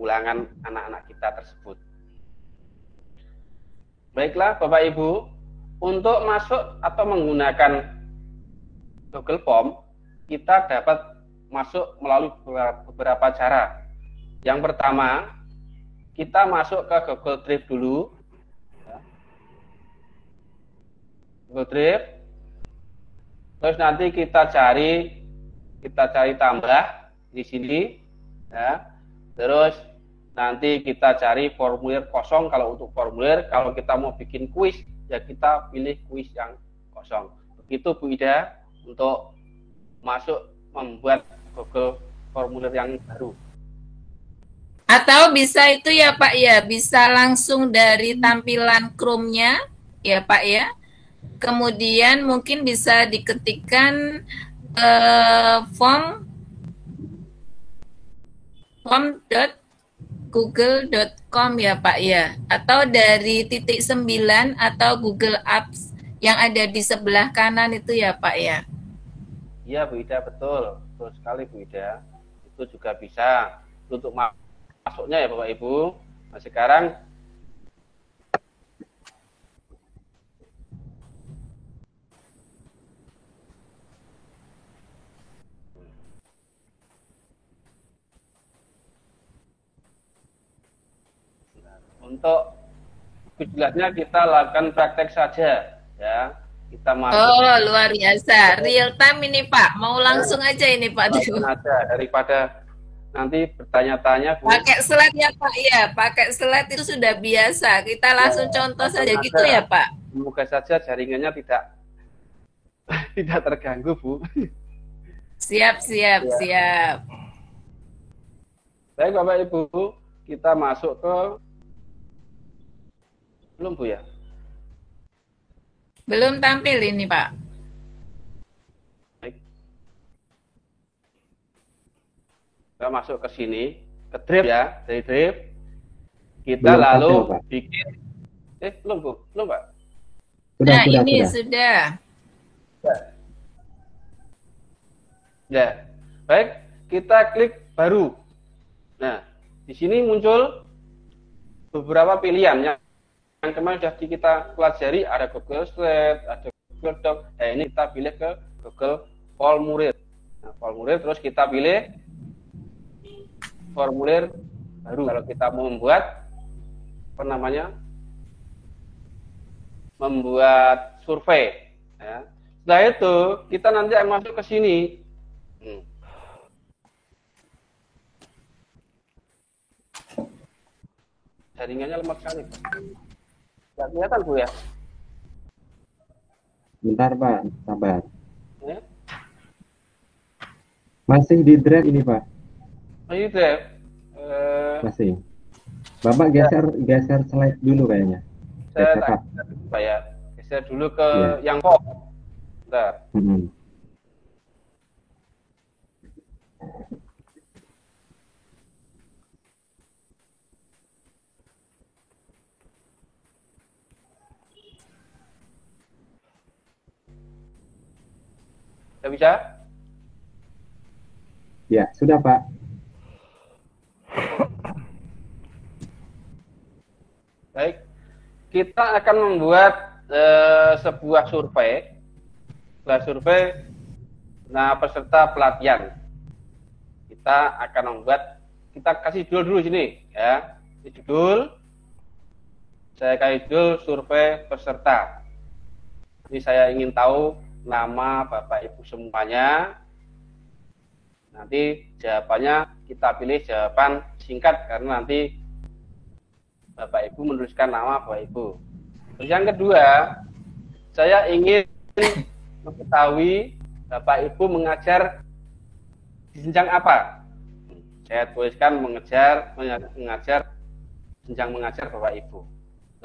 ulangan anak-anak kita tersebut. Baiklah Bapak Ibu, untuk masuk atau menggunakan Google Form, kita dapat masuk melalui beberapa cara. Yang pertama, kita masuk ke Google Drive dulu. Google Drive. Terus nanti kita cari tambah di sini, ya. Terus nanti kita cari formulir kosong kalau untuk formulir. Kalau kita mau bikin kuis, ya kita pilih kuis yang kosong. Begitu Bu Ida untuk masuk membuat Google formulir yang baru. Atau bisa itu ya Pak ya, bisa langsung dari tampilan Chrome-nya ya Pak ya. Kemudian mungkin bisa diketikkan form.google.com ya Pak ya. Atau dari *9 atau Google Apps yang ada di sebelah kanan itu ya Pak ya. Iya Bu Ida, betul sekali Bu Ida. Itu juga bisa untuk masuknya ya Bapak Ibu. Nah sekarang untuk jelasnya kita lakukan praktek saja ya. Kita masuk. Oh luar biasa, real time ini Pak. Mau langsung aja ini Pak. Langsung aja daripada nanti bertanya-tanya Bu. Pakai slide ya Pak ya, pakai slide itu sudah biasa. Kita langsung contoh saja gitu ya Pak. Semoga saja jaringannya tidak terganggu Bu. Siap. Baik Bapak Ibu, kita masuk ke belum Bu ya? Belum tampil ini Pak. Baik. Kita masuk ke sini, ke Drive ya, dari Drive. Kita belum lalu tampil, bikin belum Bu, belum Pak? Nah, ini sudah. Ya. Baik, kita klik baru. Nah, di sini muncul beberapa pilihan yang kemarin sudah kita pelajari, ada Google Slide, ada Google Doc. Nah, ini kita pilih ke Google Formulir. Nah, formulir terus kita pilih formulir baru. Kalau kita mau membuat membuat survei. Ya. Setelah itu kita nanti akan masuk ke sini. Jaringannya lemah sekali. Tidak kelihatan Bu ya? Bentar Pak, sabar. Ya? Masih di Drive ini Pak. Masih di Drive? Masih. Bapak geser slide dulu kayaknya. Saya geser dulu ke yang kok. Bentar. Sudah bisa? Ya, sudah Pak. Baik, kita akan membuat sebuah survei. Nah, peserta pelatihan. Kita akan kita kasih judul dulu sini, ya. Ini judul. Saya kasih judul survei peserta. Ini saya ingin tahu nama Bapak Ibu semuanya. Nanti jawabannya kita pilih jawaban singkat karena nanti Bapak Ibu menuliskan nama Bapak Ibu. Terus yang kedua, saya ingin mengetahui Bapak Ibu mengajar di jenjang apa. Saya tuliskan mengajar jenjang mengajar Bapak Ibu.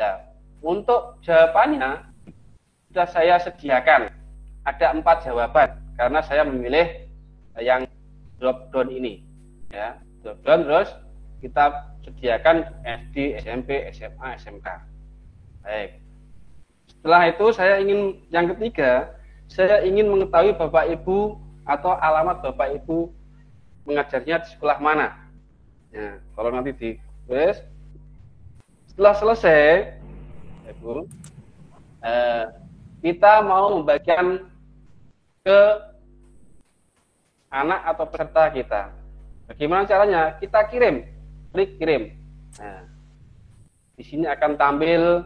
Nah, untuk jawabannya sudah saya sediakan. Ada 4 jawaban karena saya memilih yang drop down ini, ya. Drop down terus kita sediakan SD, SMP, SMA, SMK. Baik. Setelah itu yang ketiga, saya ingin mengetahui Bapak Ibu atau alamat Bapak Ibu mengajarnya di sekolah mana. Nah, kalau nanti ditulis, setelah selesai, Ibu, kita mau membagikan ke anak atau peserta kita. Bagaimana caranya? Kita kirim, klik kirim. Nah, di sini akan tampil,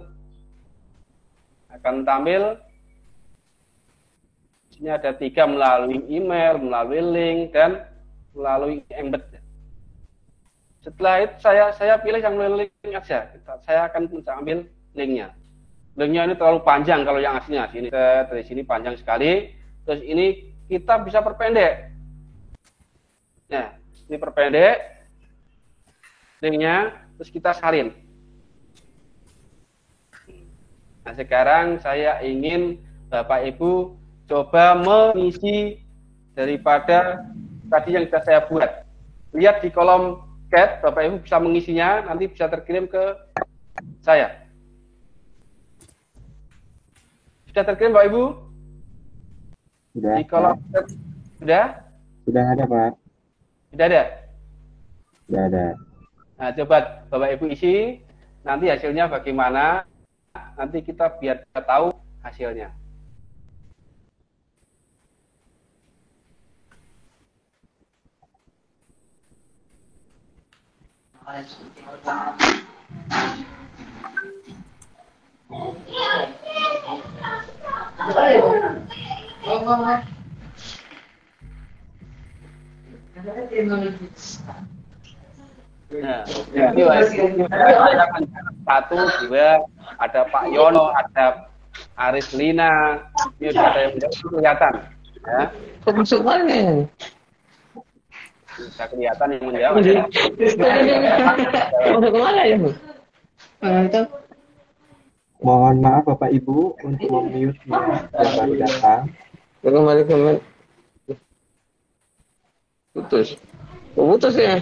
di sini ada 3 melalui email, melalui link, dan melalui embed. Setelah itu saya pilih yang melalui link aja. Saya akan ambil linknya. Linknya ini terlalu panjang kalau yang aslinya. Sini dari sini panjang sekali. Terus ini kita bisa perpendek. Nah, ini perpendek linknya, terus kita salin. Nah, sekarang saya ingin Bapak Ibu coba mengisi daripada tadi yang sudah saya buat. Lihat di kolom chat, Bapak Ibu bisa mengisinya, nanti bisa terkirim ke saya. Sudah terkirim Bapak Ibu? Sudah. Di kolom chat sudah? Sudah ada, Pak. Sudah ada? Sudah ada. Nah, coba Bapak Ibu isi, nanti hasilnya bagaimana, nanti kita biar tahu hasilnya. Nah, jadi satu, dua, ada Pak Yono, ada Aris Lina, ini sudah ada yang kelihatan, ya. Kok masuk mana? Bisa kelihatan yang menjawab. Ya. Masuk kemana ya, Bu? Mohon maaf Bapak Ibu untuk mute-nya yang baru datang. Kembali. Putus. Putus ya?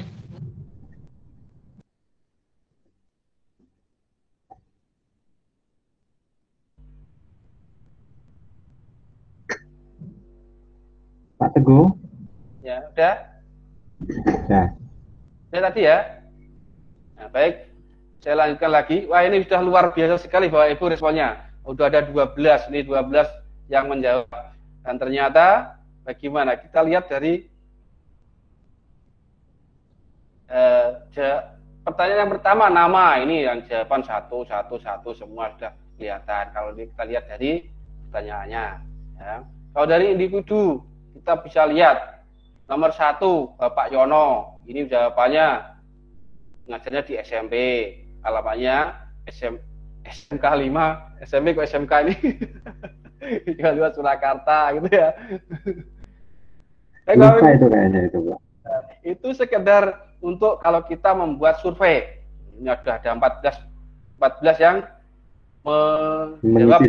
Pak Teguh? Ya, udah? Ya. Udah tadi ya? Nah, baik. Saya lanjutkan lagi. Wah, ini sudah luar biasa sekali Bapak Ibu responnya. Sudah ada 12, ini 12 yang menjawab. Dan ternyata bagaimana? Kita lihat dari pertanyaan yang pertama, nama. Ini yang jawaban 1, 1, 1 semua sudah kelihatan. Kalau ini kita lihat dari pertanyaannya. Ya. Kalau dari individu, kita bisa lihat nomor 1 Bapak Yono, ini jawabannya ngajarnya di SMP, alamatnya SMK 5, SMP kok SMK ini juga luar Surakarta gitu ya. Lupa itu kayaknya itu, Pak. Itu sekedar untuk kalau kita membuat survei. Ini sudah ada 14 yang menjawab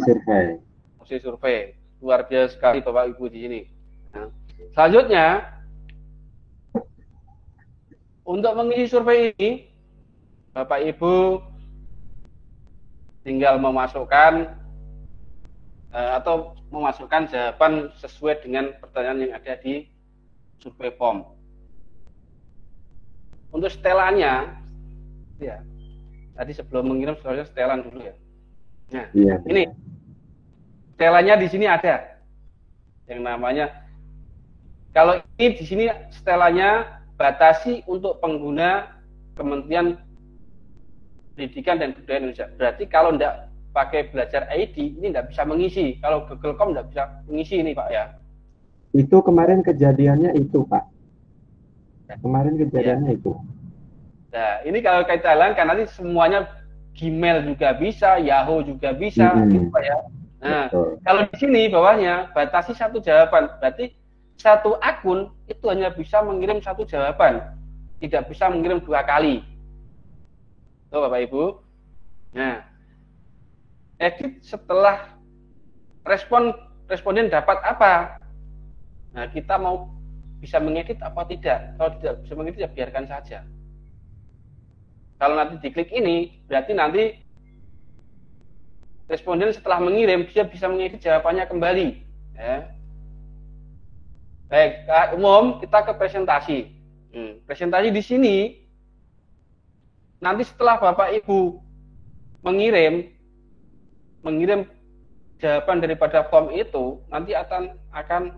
survei. Luar biasa sekali Bapak Ibu di sini. Nah, selanjutnya untuk mengisi survei ini Bapak Ibu tinggal memasukkan atau memasukkan jawaban sesuai dengan pertanyaan yang ada di survei form. Untuk setelannya, ya, tadi sebelum mengirim seharusnya setelan dulu ya. Nah, iya, ini setelannya di sini ada yang namanya. Kalau ini di sini setelannya batasi untuk pengguna Kementerian Pendidikan dan Kebudayaan Indonesia. Berarti kalau tidak pakai belajar ID ini tidak bisa mengisi. Kalau Google.com tidak bisa mengisi ini Pak ya. Itu kemarin kejadiannya itu Pak. Kemarin kejadiannya itu. Nah, ini kalau kita jalankan nanti semuanya Gmail juga bisa, Yahoo juga bisa, gitu Pak ya. Nah, kalau di sini bawahnya batasi 1 jawaban, berarti 1 akun itu hanya bisa mengirim 1 jawaban, tidak bisa mengirim 2 kali. Tuh Bapak Ibu. Nah, edit setelah responden dapat apa? Nah, kita mau bisa mengedit apa tidak? Kalau tidak bisa mengedit ya biarkan saja. Kalau nanti diklik ini, berarti nanti responden setelah mengirim dia bisa mengedit jawabannya kembali. Ya. Baik, umum kita ke presentasi. Presentasi di sini nanti setelah Bapak Ibu mengirim jawaban daripada form itu, nanti akan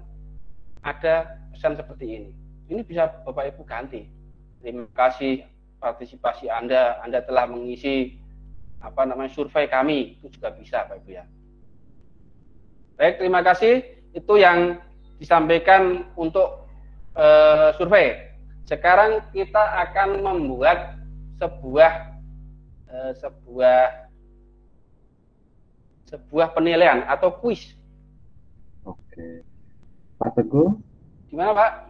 ada pesan seperti ini. Ini bisa Bapak Ibu ganti. Terima kasih partisipasi Anda telah mengisi survei kami, itu juga bisa Bapak Ibu ya. Baik, terima kasih. Itu yang disampaikan untuk survei. Sekarang kita akan membuat sebuah penilaian atau kuis. Oke. Pak Teguh, Gimana Pak?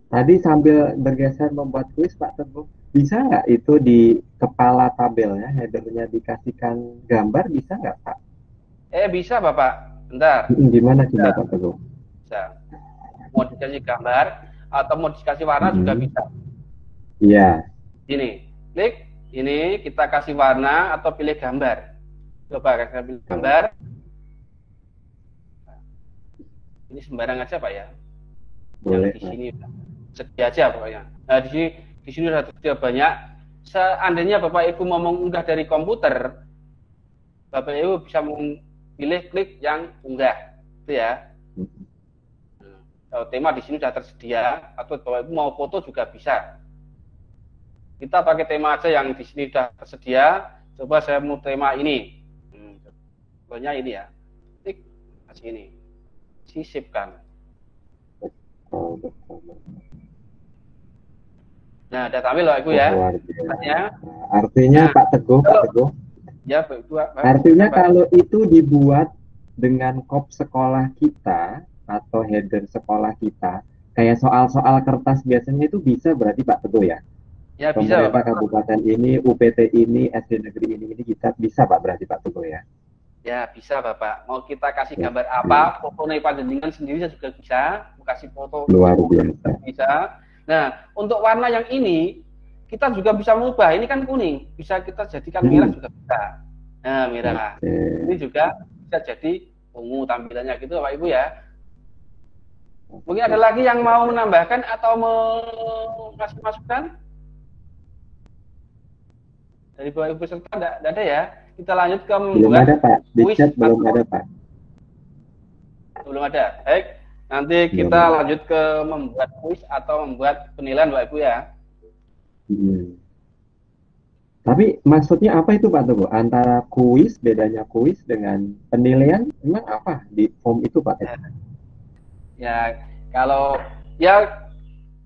tadi sambil bergeser membuat kuis, Pak Teguh, bisa nggak itu di kepala tabelnya, headernya dikasihkan gambar, bisa nggak Pak? Bisa Bapak. Bentar. Gimana coba Pak Teguh? Bisa. Mau dikasih gambar atau mau dikasih warna juga bisa. Iya. Ini, klik. Ini kita kasih warna atau pilih gambar. Coba kita pilih gambar. Ini sembarang aja Pak ya. Boleh. Yang di sini sedia aja pokoknya. Nah di sini sudah tersedia banyak. Seandainya Bapak Ibu mau mengunggah dari komputer, Bapak Ibu bisa pilih klik yang unggah, itu ya. Kalau tema di sini sudah tersedia, atau Bapak Ibu mau foto juga bisa. Kita pakai tema aja yang di sini sudah tersedia. Coba saya mau tema ini. Contohnya ini ya. Klik kasih ini. Sisipkan. Nah, ada tampil Bapak Ibu ya. Artinya Pak Teguh, Pak Teguh. Ya, Pak Ibu. Artinya kalau itu dibuat dengan kop sekolah kita atau header sekolah kita, kayak soal-soal kertas biasanya itu bisa berarti Pak Teguh ya? Ya bisa Pemerintah Pak. kabupaten ini, UPT ini, SD negeri ini kita bisa Pak berarti Pak Teguh ya? Ya bisa Bapak. Mau kita kasih gambar apa, foto nih panjenengan sendiri juga bisa. Mau kasih foto luar biasa. Bisa. Nah, untuk warna yang ini kita juga bisa mengubah. Ini kan kuning, bisa kita jadikan merah juga bisa. Nah, merah. Ini juga bisa jadi ungu tampilannya gitu Bapak Ibu ya. Mungkin ada lagi yang mau menambahkan atau mengasih masukan? Dari Bapak Ibu serta tidak ada ya. Kita lanjut ke belum ada Pak, di chat belum ada Pak. Belum ada. Baik, nanti kita lanjut ke membuat kuis atau membuat penilaian Bapak Ibu ya. Tapi maksudnya apa itu Pak Teguh? Antara kuis, bedanya kuis dengan penilaian, emang apa di form itu Pak? Ya, kalau ya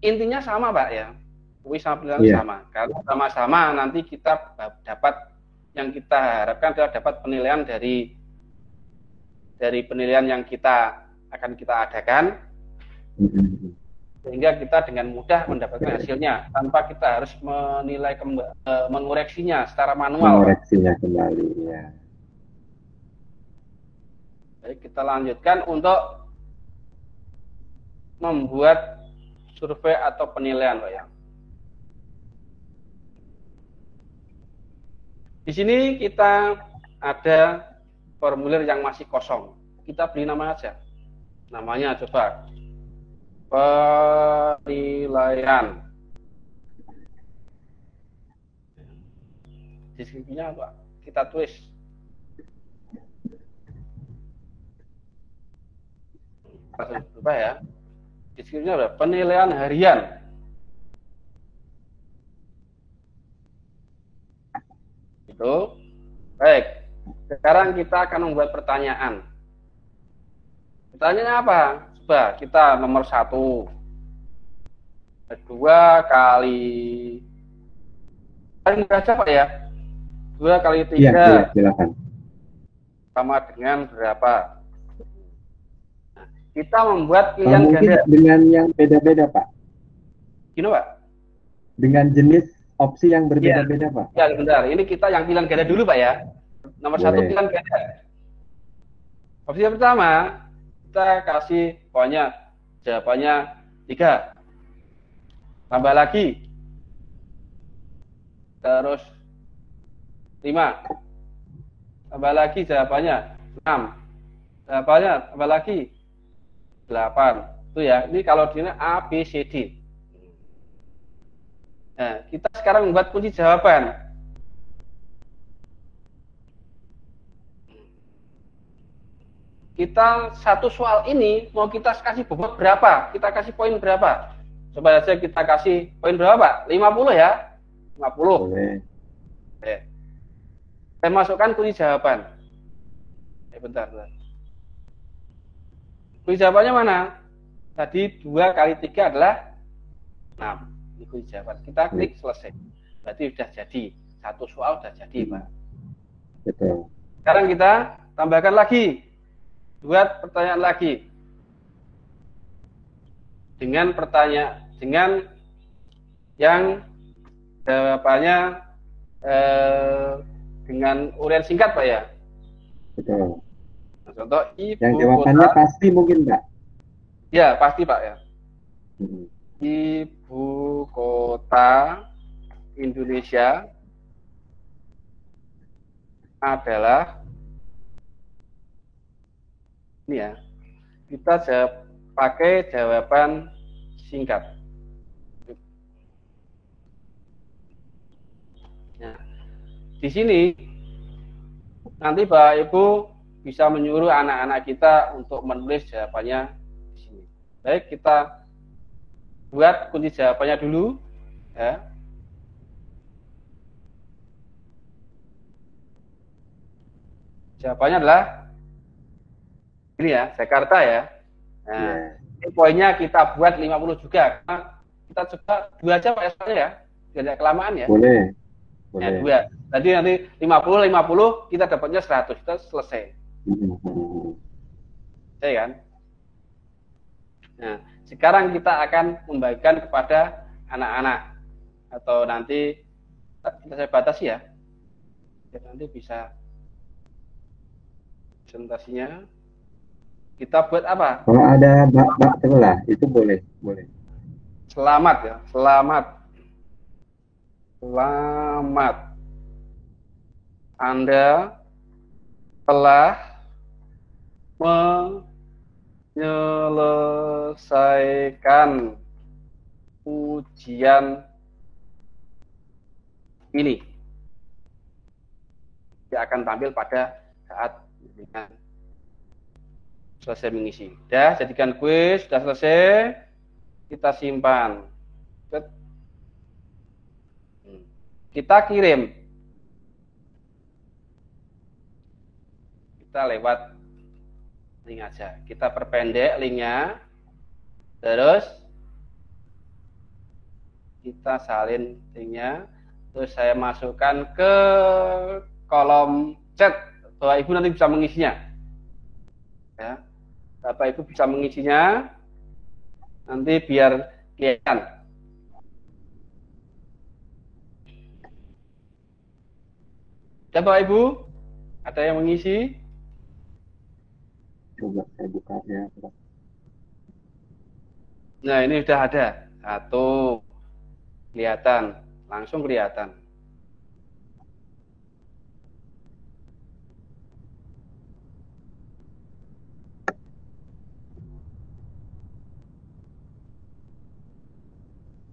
intinya sama Pak ya. Kuis sama penilaian sama. Kalau sama-sama nanti kita dapat, yang kita harapkan adalah dapat penilaian dari penilaian yang akan kita adakan, sehingga kita dengan mudah mendapatkan hasilnya tanpa kita harus menilai mengoreksinya secara manual. Mengoreksinya kembali ya. Baik, kita lanjutkan untuk membuat survei atau penilaian Pak ya. Di sini kita ada formulir yang masih kosong. Kita beri nama aja. Namanya coba penilaian. Deskripsinya apa? Kita tulis. Langsung coba ya. Deskripsinya apa? Penilaian harian. Itu. Baik. Sekarang kita akan membuat pertanyaan. Pertanyaannya apa? Coba kita nomor 1. 2 kali baca Pak ya. 2 kali 3 Iya, silakan. sama dengan berapa? Nah, kita membuat pilihan mungkin ganda dengan yang beda-beda Pak. Gini Pak. Dengan jenis opsi yang berbeda-beda Pak. Ya bentar, ini kita yang pilihan ganda dulu Pak ya. Nomor 1 pilihan ganda. Opsi yang pertama, kita kasih pokoknya jawabannya 3. Tambah lagi. Terus 5. Tambah lagi jawabannya 6. Jawabannya tambah lagi 8. Itu ya. Ini kalau di A, B, C, D. Nah, kita sekarang membuat kunci jawaban. Kita satu soal ini mau kita kasih bobot berapa? Kita kasih poin berapa? Coba saja kita kasih poin berapa, Pak? 50 ya? 50. Boleh. Oke. Saya masukkan kunci jawaban. Bentar. Kunci jawabannya mana? Tadi 2 kali 3 adalah 6. Ini kunci jawaban. Kita klik selesai. Berarti sudah jadi. Satu soal sudah jadi, Pak. Betul. Sekarang kita tambahkan lagi. Buat pertanyaan lagi. Dengan yang jawabannya dengan uraian singkat, Pak ya. Betul. Nah, contoh ibu Yang jawabannya kota. pasti mungkin, Pak. Ya, pasti, Pak ya. Hmm. Ibu kota Indonesia adalah ini ya. Kita pakai jawaban singkat. Nah, di sini nanti Bapak Ibu bisa menyuruh anak-anak kita untuk menulis jawabannya di sini. Baik, kita buat kunci jawabannya dulu ya. Jawabannya adalah ini ya, Jakarta ya. Nah, ini poinnya kita buat 50 juga. Karena kita coba 2 aja Pak soalnya ya. Tidak kelamaan ya. Boleh. Ya, 2. Tadi nanti 50 kita dapatnya 100, kita selesai. Selesai kan? Nah, sekarang kita akan membagikan kepada anak-anak atau nanti saya batasi ya. Biar nanti bisa presentasinya. Kita buat apa? Kalau ada bak lah, itu boleh. Selamat ya, selamat. Anda telah menyelesaikan ujian ini. Dia akan tampil pada saat selesai mengisi. Sudah, jadikan kuis, sudah selesai. Kita simpan. Kita kirim. Kita lewat link aja. Kita perpendek linknya. Terus kita salin linknya. Terus saya masukkan ke kolom chat. Bapak Ibu nanti bisa mengisinya. Ya. Bapak Ibu bisa mengisinya. Nanti biar kelihatan. Ya Bapak Ibu, ada yang mengisi? Coba saya buka ya. Nah, ini sudah ada. 1. Kelihatan. Langsung kelihatan.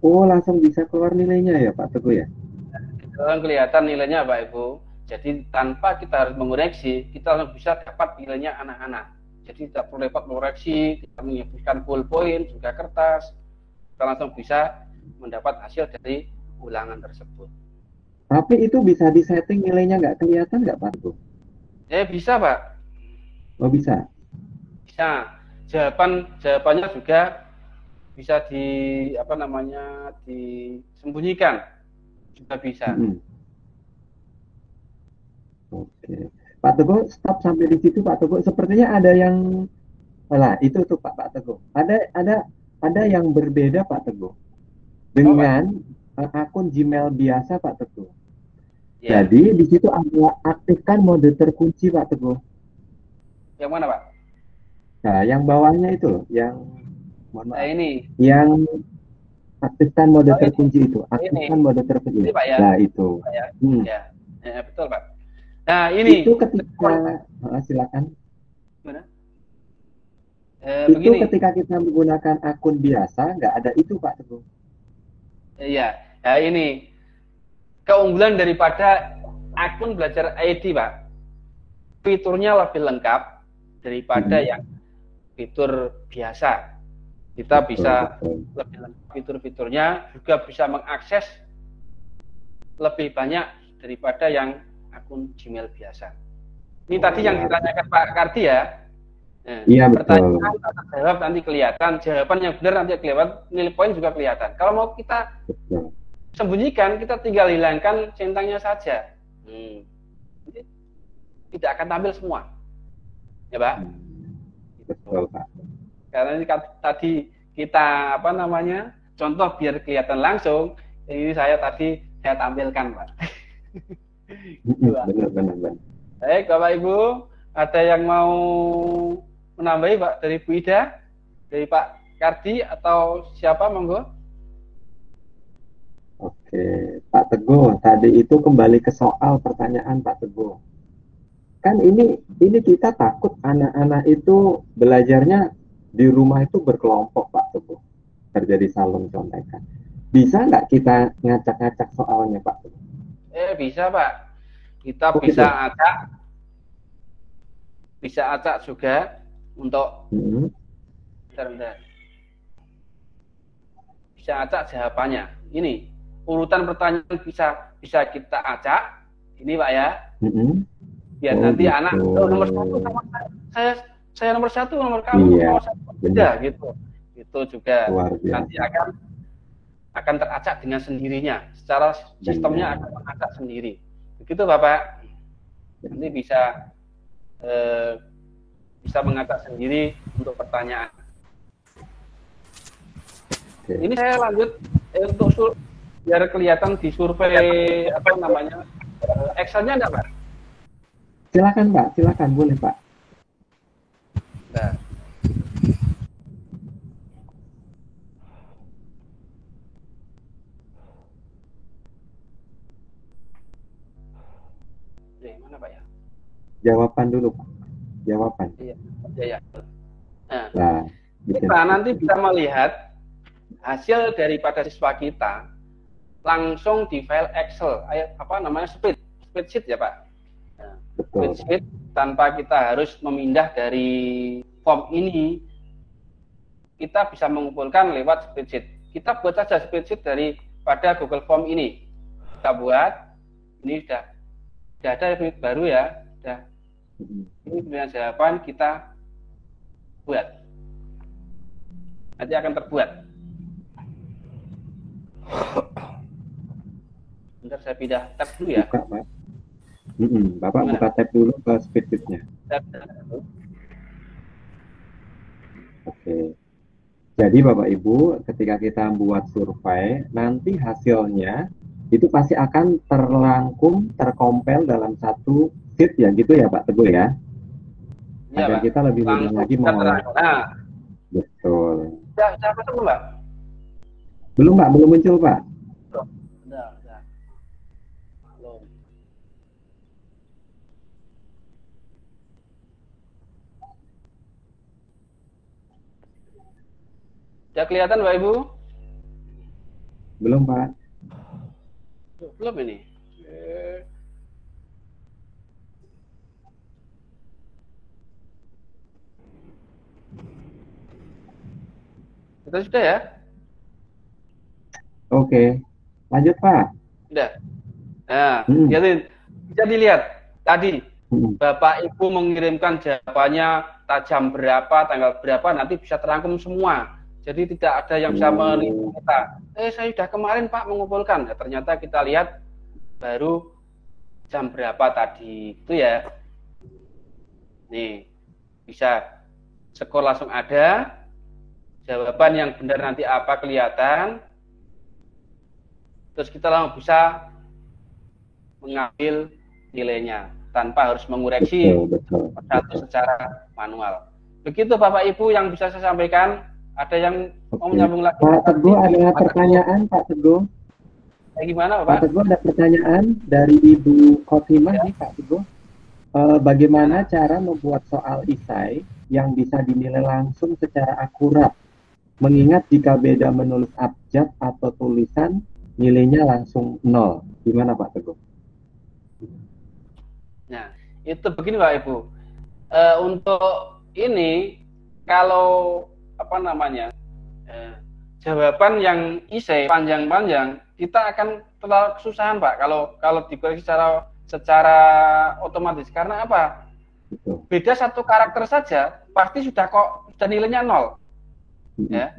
Oh, langsung bisa keluar nilainya ya Pak Teguh ya? Langsung kelihatan nilainya Bapak Ibu. Jadi tanpa kita harus mengoreksi, kita langsung bisa dapat nilainya anak-anak. Jadi tidak perlu repot mengoreksi, kita menyiapkan ballpoint, juga kertas. Kita langsung bisa mendapat hasil dari ulangan tersebut. Tapi itu bisa disetting nilainya nggak kelihatan nggak Pak Teguh? Ya bisa Pak. Oh bisa? Bisa. Jawabannya juga bisa disembunyikan. Juga bisa. Oke. Pak Teguh, stop sampai di situ Pak Teguh. Sepertinya ada yang itu tuh Pak Teguh. Ada yang berbeda Pak Teguh dengan akun Gmail biasa Pak Teguh. Ya. Jadi di situ ada aktifkan mode terkunci Pak Teguh. Yang mana Pak? Nah, yang bawahnya itu loh, yang ini. Yang aktifkan mode terkunci itu. Aktifkan mode terkunci. Ini Pak ya. Nah itu. Pak, ya. Ya, betul Pak. Nah ini itu ketika silakan. Gimana? Itu ketika kita menggunakan akun biasa nggak ada itu Pak Teguh. Iya, Nah, ini keunggulan daripada akun belajar ID, Pak. Fiturnya lebih lengkap daripada yang fitur biasa. Kita bisa lebih lengkap fitur-fiturnya, juga bisa mengakses lebih banyak daripada yang akun Gmail biasa. Ini tadi yang ditanyakan Pak Kardi ya. Nah, iya, betul. Pertanyaan jawab nanti kelihatan, jawaban yang benar nanti kelihatan, nilai poin juga kelihatan. Kalau mau kita sembunyikan, kita tinggal hilangkan centangnya saja. Jadi, tidak akan tampil semua. Ya, Pak? Betul, Pak. Karena ini tadi kita contoh biar kelihatan langsung. Ini saya tampilkan, Pak. Benar. Baik, Bapak Ibu, ada yang mau menambahi, Pak, dari Bu Ida, dari Pak Kardi atau siapa, monggo? Oke, Pak Teguh, tadi itu kembali ke soal pertanyaan Pak Teguh. Kan ini kita takut anak-anak itu belajarnya di rumah itu berkelompok, Pak Teguh. Terjadi saling contekan. Bisa nggak kita ngacak-ngacak soalnya, Pak Teguh? Bisa, Pak. Kita bisa acak juga untuk bisa acak jawabannya. Ini urutan pertanyaan bisa kita acak. Ini, Pak ya. Biar nanti anak nomor 1 sama saya nomor 1, nomor kamu nomor 1 beda gitu. Itu juga nanti akan teracak dengan sendirinya. Secara sistemnya akan teracak sendiri. Begitu, Bapak. Nanti bisa mengacak sendiri untuk pertanyaan. Ini saya lanjut untuk biar kelihatan di survei Excel-nya enggak, Pak? Silakan, Pak. Silakan, boleh, Pak. Nah. Mana, Pak ya? Jawaban dulu, Pak. Jawaban. Iya. Nah, kita nanti bisa melihat hasil daripada siswa kita langsung di file Excel, spreadsheet ya, Pak. Spreadsheet tanpa kita harus memindah dari form ini, kita bisa mengumpulkan lewat spreadsheet. Kita buat saja spreadsheet daripada Google Form ini. Kita buat, ini sudah ada baru ya, sudah. Ini dengan jawaban kita buat. Nanti akan terbuat. Bentar saya pindah tab dulu ya. Buka, Pak. Bapak buka tab dulu ke spreadsheet-nya. Oke. Jadi Bapak Ibu, ketika kita buat survei, nanti hasilnya itu pasti akan terkompil dalam satu sheet ya, gitu ya Pak Teguh ya? Ya, agar Pak. kita lebih mudah lagi mengolah. Betul. Sudah ketemu, Pak? Belum, Pak, belum muncul, Pak. Sudah. Belum. Sudah kelihatan, Pak Ibu? Belum, Pak. Belum ini. Kita sudah ya? Oke. Lanjut, Pak. Sudah. Nah, bisa dilihat tadi Bapak Ibu mengirimkan jawabannya jam berapa, tanggal berapa, nanti bisa terangkum semua. Jadi tidak ada yang bisa menipu kita. Saya sudah kemarin Pak mengumpulkan. Ya, ternyata kita lihat baru jam berapa tadi. Itu ya. Nih, bisa skor langsung ada. Jawaban yang benar nanti apa kelihatan. Terus kita langsung bisa mengambil nilainya tanpa harus mengoreksi satu secara manual. Begitu Bapak Ibu yang bisa saya sampaikan. Ada yang mau menyambung lagi? Pak Teguh ada pertanyaan, Pak Teguh. Gimana, Pak? Pak Teguh ada pertanyaan dari Ibu Khotimah nih, Pak Teguh. Bagaimana cara membuat soal isai yang bisa dinilai langsung secara akurat? Mengingat jika beda menulis abjad atau tulisan nilainya langsung 0. Gimana Pak Teguh? Nah, itu begini Pak Ibu. Untuk ini kalau apa namanya jawaban yang isi panjang-panjang, kita akan terlalu kesusahan Pak. Kalau dikoreksi secara otomatis. Karena apa? Betul. Beda satu karakter saja, pasti sudah nilainya 0. Ya.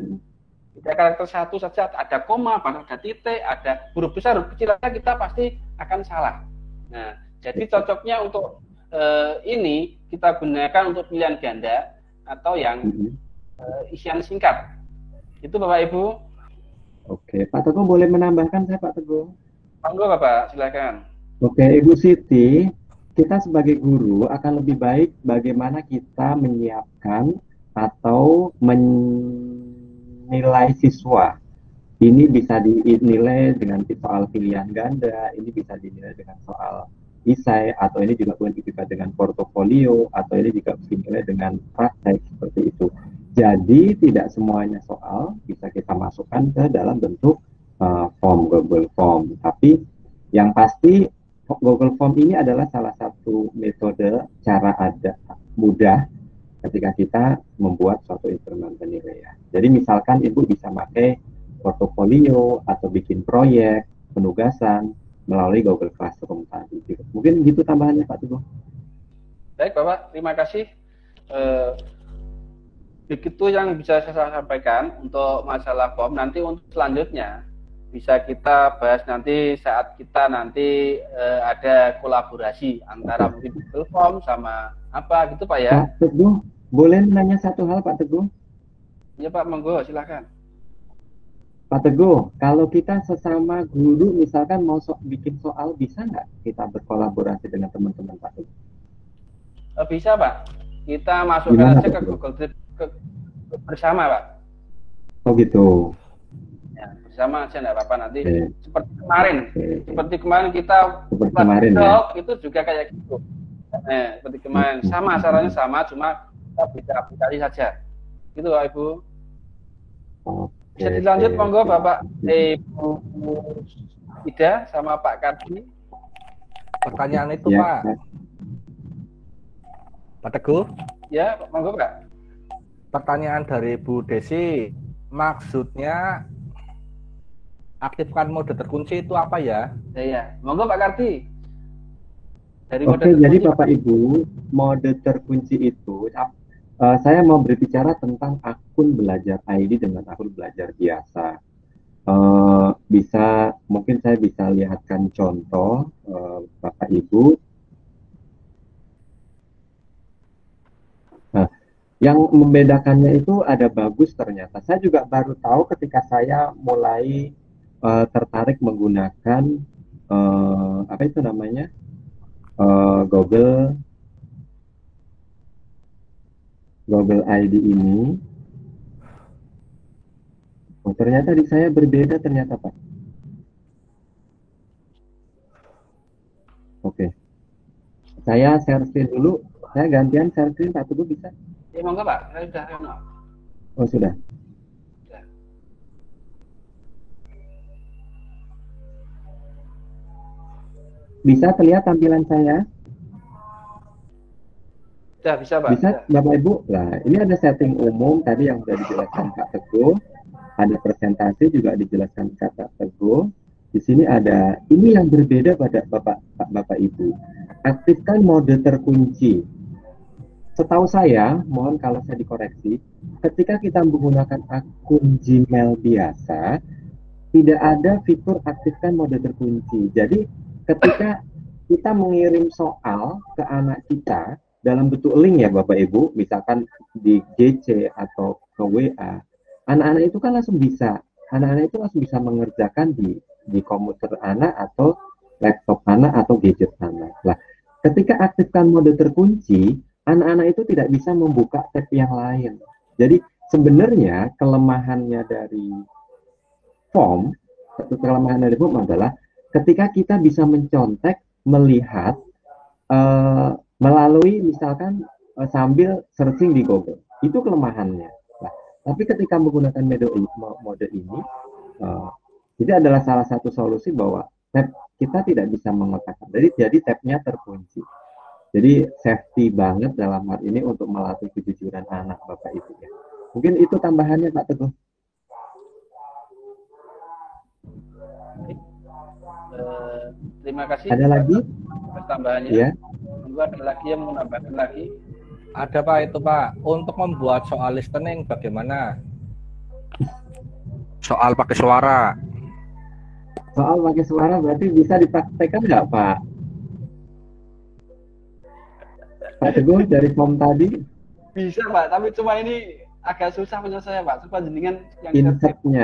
Beda karakter satu saja, ada koma, bahkan ada titik, ada huruf besar, huruf kecil, kita pasti akan salah. Nah, jadi cocoknya untuk ini kita gunakan untuk pilihan ganda atau yang isian singkat. Itu Bapak Ibu. Oke, Pak Teguh boleh menambahkan saya Pak Teguh? Monggo Bapak, silakan. Oke, Ibu Siti, kita sebagai guru akan lebih baik bagaimana kita menyiapkan atau menilai siswa. Ini bisa dinilai dengan soal pilihan ganda, ini bisa dinilai dengan soal isai, atau ini juga bisa dengan portofolio, atau ini juga dinilai dengan praktek seperti itu. Jadi tidak semuanya soal bisa kita masukkan ke dalam bentuk form, Google Form. Tapi yang pasti Google Form ini adalah salah satu metode cara mudah ketika kita membuat suatu instrumen penilaian. Jadi misalkan Ibu bisa pakai portofolio atau bikin proyek, penugasan melalui Google Classroom tadi. Mungkin gitu tambahannya Pak Teguh. Baik Bapak, terima kasih. Begitu yang bisa saya sampaikan untuk masalah form. Nanti untuk selanjutnya bisa kita bahas nanti saat kita nanti ada kolaborasi antara mungkin Google Form sama apa gitu Pak ya. Pak Teguh, boleh nanya satu hal Pak Teguh? Ya Pak, monggo silakan. Pak Teguh, kalau kita sesama guru misalkan mau bikin soal, bisa nggak kita berkolaborasi dengan teman-teman Pak Teguh? Bisa Pak, kita masukkan aja ke Google Drive bersama Pak. Oh gitu. Ya, bersama aja nggak apa-apa nanti. Seperti kemarin, seperti kemarin kita itu juga kayak gitu. Seperti kemarin, sama caranya sama, cuma kita beda aplikasi saja. Gitu Pak Ibu. Bisa dilanjut monggo Bapak Ibu Ida sama Pak Kardi. Pertanyaan itu ya, Pak Teguh. Ya, monggo Pak. Pertanyaan dari Bu Desi, maksudnya aktifkan mode terkunci itu apa ya? Ya, monggo Pak Kardi. Oke, jadi Bapak Ibu, mode terkunci itu, saya mau berbicara tentang akun belajar ID dengan akun belajar biasa. Mungkin saya bisa lihatkan contoh, Bapak Ibu. Nah, yang membedakannya itu ada bagus ternyata. Saya juga baru tahu ketika saya mulai tertarik menggunakan apa itu namanya Google ID ini. Oh, ternyata di saya berbeda ternyata Pak. Oke. Saya share screen dulu. Saya gantian share screen Pak Teguh bisa? Ya monggo Pak, saya sudah. Oh sudah. Bisa terlihat tampilan saya? Ya, bisa Pak. Bisa Bapak Ibu? Nah, ini ada setting umum tadi yang sudah dijelaskan Pak Teguh. Ada presentasi juga dijelaskan Pak Teguh. Di sini ada, ini yang berbeda pada Bapak Ibu. Aktifkan mode terkunci. Setahu saya, mohon kalau saya dikoreksi, ketika kita menggunakan akun Gmail biasa, tidak ada fitur aktifkan mode terkunci. Jadi, ketika kita mengirim soal ke anak kita, dalam bentuk link ya Bapak Ibu, misalkan di GC atau ke WA, anak-anak itu kan langsung bisa, anak-anak itu langsung bisa mengerjakan di komputer anak atau laptop anak atau gadget anak. Nah, ketika aktifkan mode terkunci, anak-anak itu tidak bisa membuka tab yang lain. Jadi sebenarnya kelemahannya dari form, kelemahan dari form adalah ketika kita bisa mencontek, melihat melalui misalkan sambil searching di Google, itu kelemahannya. Nah, tapi ketika menggunakan mode ini, Itu adalah salah satu solusi bahwa tab kita tidak bisa mengotakkan. Jadi tabnya terkunci. Jadi safety banget dalam hal ini untuk melatih kejujuran anak Bapak Ibu ya. Mungkin itu tambahannya Pak Teguh. Terima kasih. Ada lagi? Tambahannya. Ya. Monggo ada lagi yang mau menambahkan lagi? Ada Pak itu Pak. Untuk membuat soal listening bagaimana? Soal pakai suara. Soal pakai suara berarti bisa dipraktekkan nggak Pak? Pak Teguh dari form tadi? Bisa Pak, tapi cuma ini agak susah penyelesaiannya Pak. Coba jenengan yang Insertnya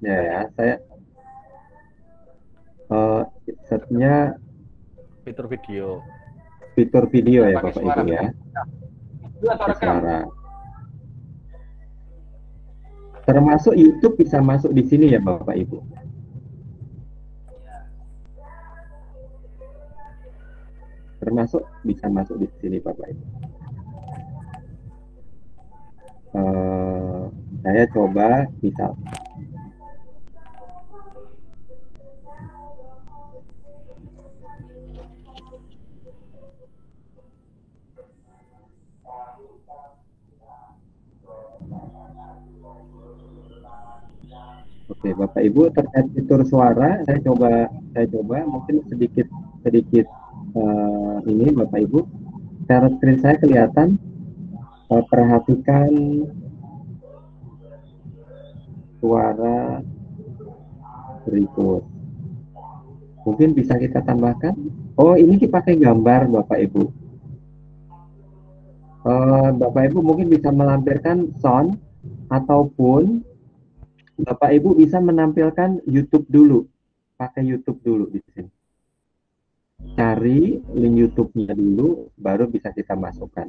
ya. Saya insertnya Fitur video. fitur video ya pakai Bapak suara. Ibu ya. Itu atau Pakai rekam? suara. Termasuk YouTube bisa masuk di sini ya Bapak Ibu. Termasuk bisa masuk di sini Bapak Ibu. Saya coba misal. Oke, Bapak Ibu terkait fitur suara, saya coba mungkin sedikit ini Bapak Ibu. Share screen saya kelihatan. Perhatikan suara berikut. Mungkin bisa kita tambahkan. Oh, ini dipakai gambar Bapak Ibu. Bapak Ibu mungkin bisa melampirkan sound ataupun Bapak Ibu bisa menampilkan YouTube dulu, pakai YouTube dulu di sini. Cari link YouTube-nya dulu, baru bisa kita masukkan.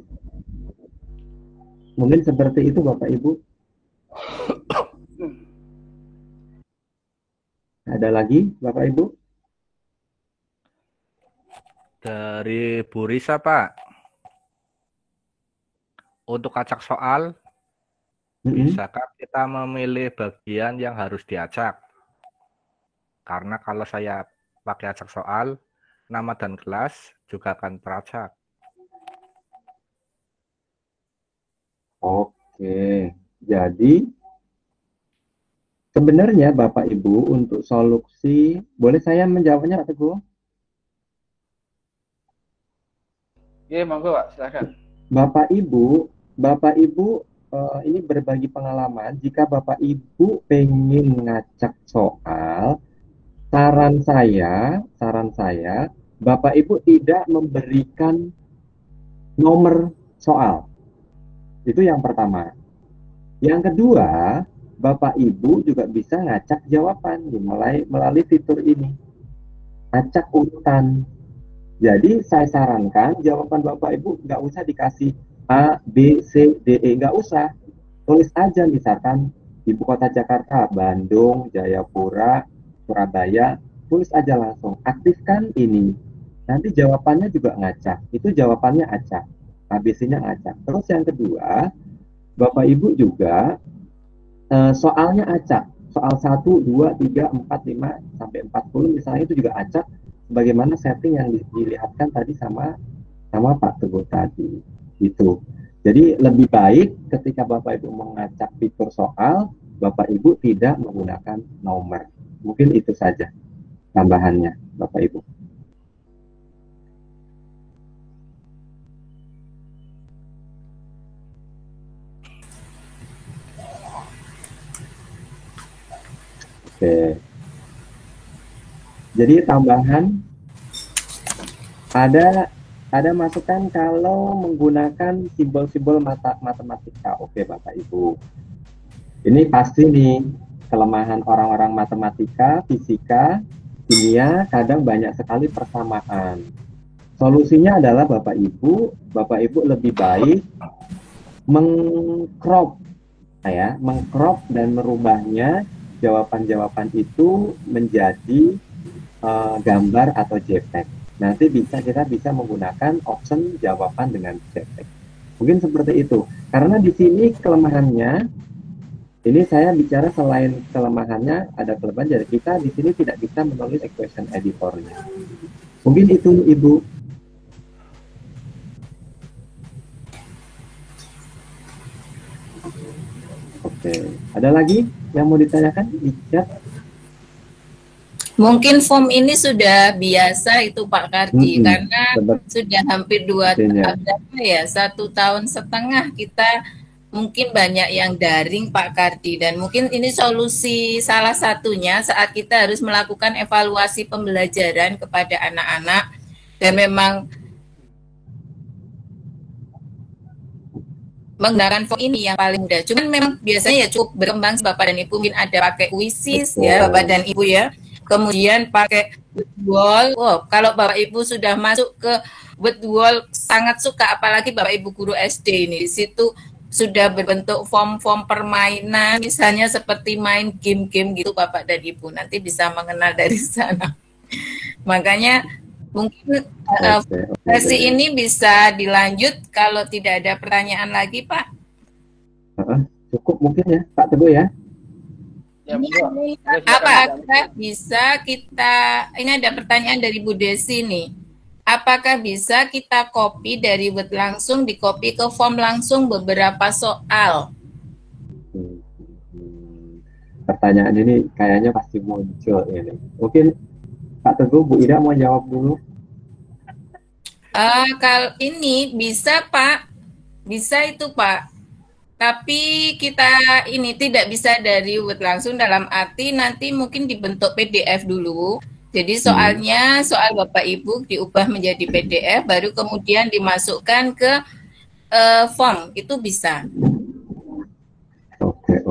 Mungkin seperti itu Bapak Ibu. Ada lagi Bapak Ibu? Dari Bu Risa Pak. Untuk acak soal, bisakah kita memilih bagian yang harus diacak? Karena kalau saya pakai acak soal, nama dan kelas juga akan teracak. Oke, jadi sebenarnya Bapak Ibu untuk solusi, boleh saya menjawabnya Pak Teguh? Oke, monggo Pak, silakan. Bapak Ibu ini berbagi pengalaman. Jika Bapak Ibu pengen ngacak soal, saran saya, Bapak Ibu tidak memberikan nomor soal. Itu yang pertama. Yang kedua, Bapak Ibu juga bisa ngacak jawaban dimulai melalui fitur ini. Acak urutan. Jadi saya sarankan jawaban Bapak Ibu nggak usah dikasih A, B, C, D, E, nggak usah. Tulis aja misalkan Ibu Kota Jakarta, Bandung, Jayapura, Surabaya, tulis aja langsung. Aktifkan ini. Nanti jawabannya juga ngacak. Itu jawabannya acak. ABC-nya acak. Terus yang kedua, Bapak Ibu juga soalnya acak. Soal 1, 2, 3, 4, 5, sampai 40 misalnya itu juga acak. Bagaimana setting yang dilihatkan tadi sama Pak Teguh tadi. Itu. Jadi lebih baik ketika Bapak Ibu mengacak fitur soal, Bapak Ibu tidak menggunakan nomor. Mungkin itu saja tambahannya Bapak Ibu. Oke. Jadi tambahan ada masukan kalau menggunakan simbol-simbol matematika. Oke, Bapak Ibu. Ini pasti nih kelemahan orang-orang matematika, fisika, kimia kadang banyak sekali persamaan. Solusinya adalah Bapak Ibu lebih baik mengcrop dan merubahnya jawaban-jawaban itu menjadi gambar atau JPEG. Nanti kita bisa menggunakan option jawaban dengan JPEG. Mungkin seperti itu. Karena di sini kelemahannya Ini saya bicara selain kelemahannya, ada kelebihan dari kita di sini tidak bisa menulis equation editornya. Mungkin itu Ibu. Oke, ada lagi yang mau ditanyakan di chat? Mungkin form ini sudah biasa itu Pak Kardi, karena sudah hampir 1,5 tahun kita mungkin banyak yang daring Pak Kardi, dan mungkin ini solusi salah satunya saat kita harus melakukan evaluasi pembelajaran kepada anak-anak, dan memang menggunakan form ini yang paling mudah. Cuman memang biasanya ya cukup berkembang Bapak dan Ibu, mungkin ada pakai Quizzes ya Bapak dan Ibu ya. Kemudian pakai Wordwall. Oh, kalau Bapak Ibu sudah masuk ke Wordwall sangat suka, apalagi Bapak Ibu guru SD ini. Di situ sudah berbentuk form-form permainan, misalnya seperti main game-game gitu Bapak dan Ibu. Nanti bisa mengenal dari sana. Makanya mungkin sesi ini bisa dilanjut kalau tidak ada pertanyaan lagi, Pak. Cukup mungkin ya, Pak Teguh ya. Apakah bisa kita, ini ada pertanyaan dari Bu Desi nih, apakah bisa kita copy dari Word langsung, di copy ke form langsung beberapa soal? Pertanyaan ini kayaknya pasti muncul ini. Mungkin Pak Teguh, Bu Ida mau jawab dulu. Kalau ini bisa Pak, bisa itu Pak. Tapi kita ini tidak bisa dari Word langsung, dalam arti nanti mungkin dibentuk PDF dulu. Jadi soalnya, soal Bapak Ibu diubah menjadi PDF, baru kemudian dimasukkan ke form, itu bisa. Oke.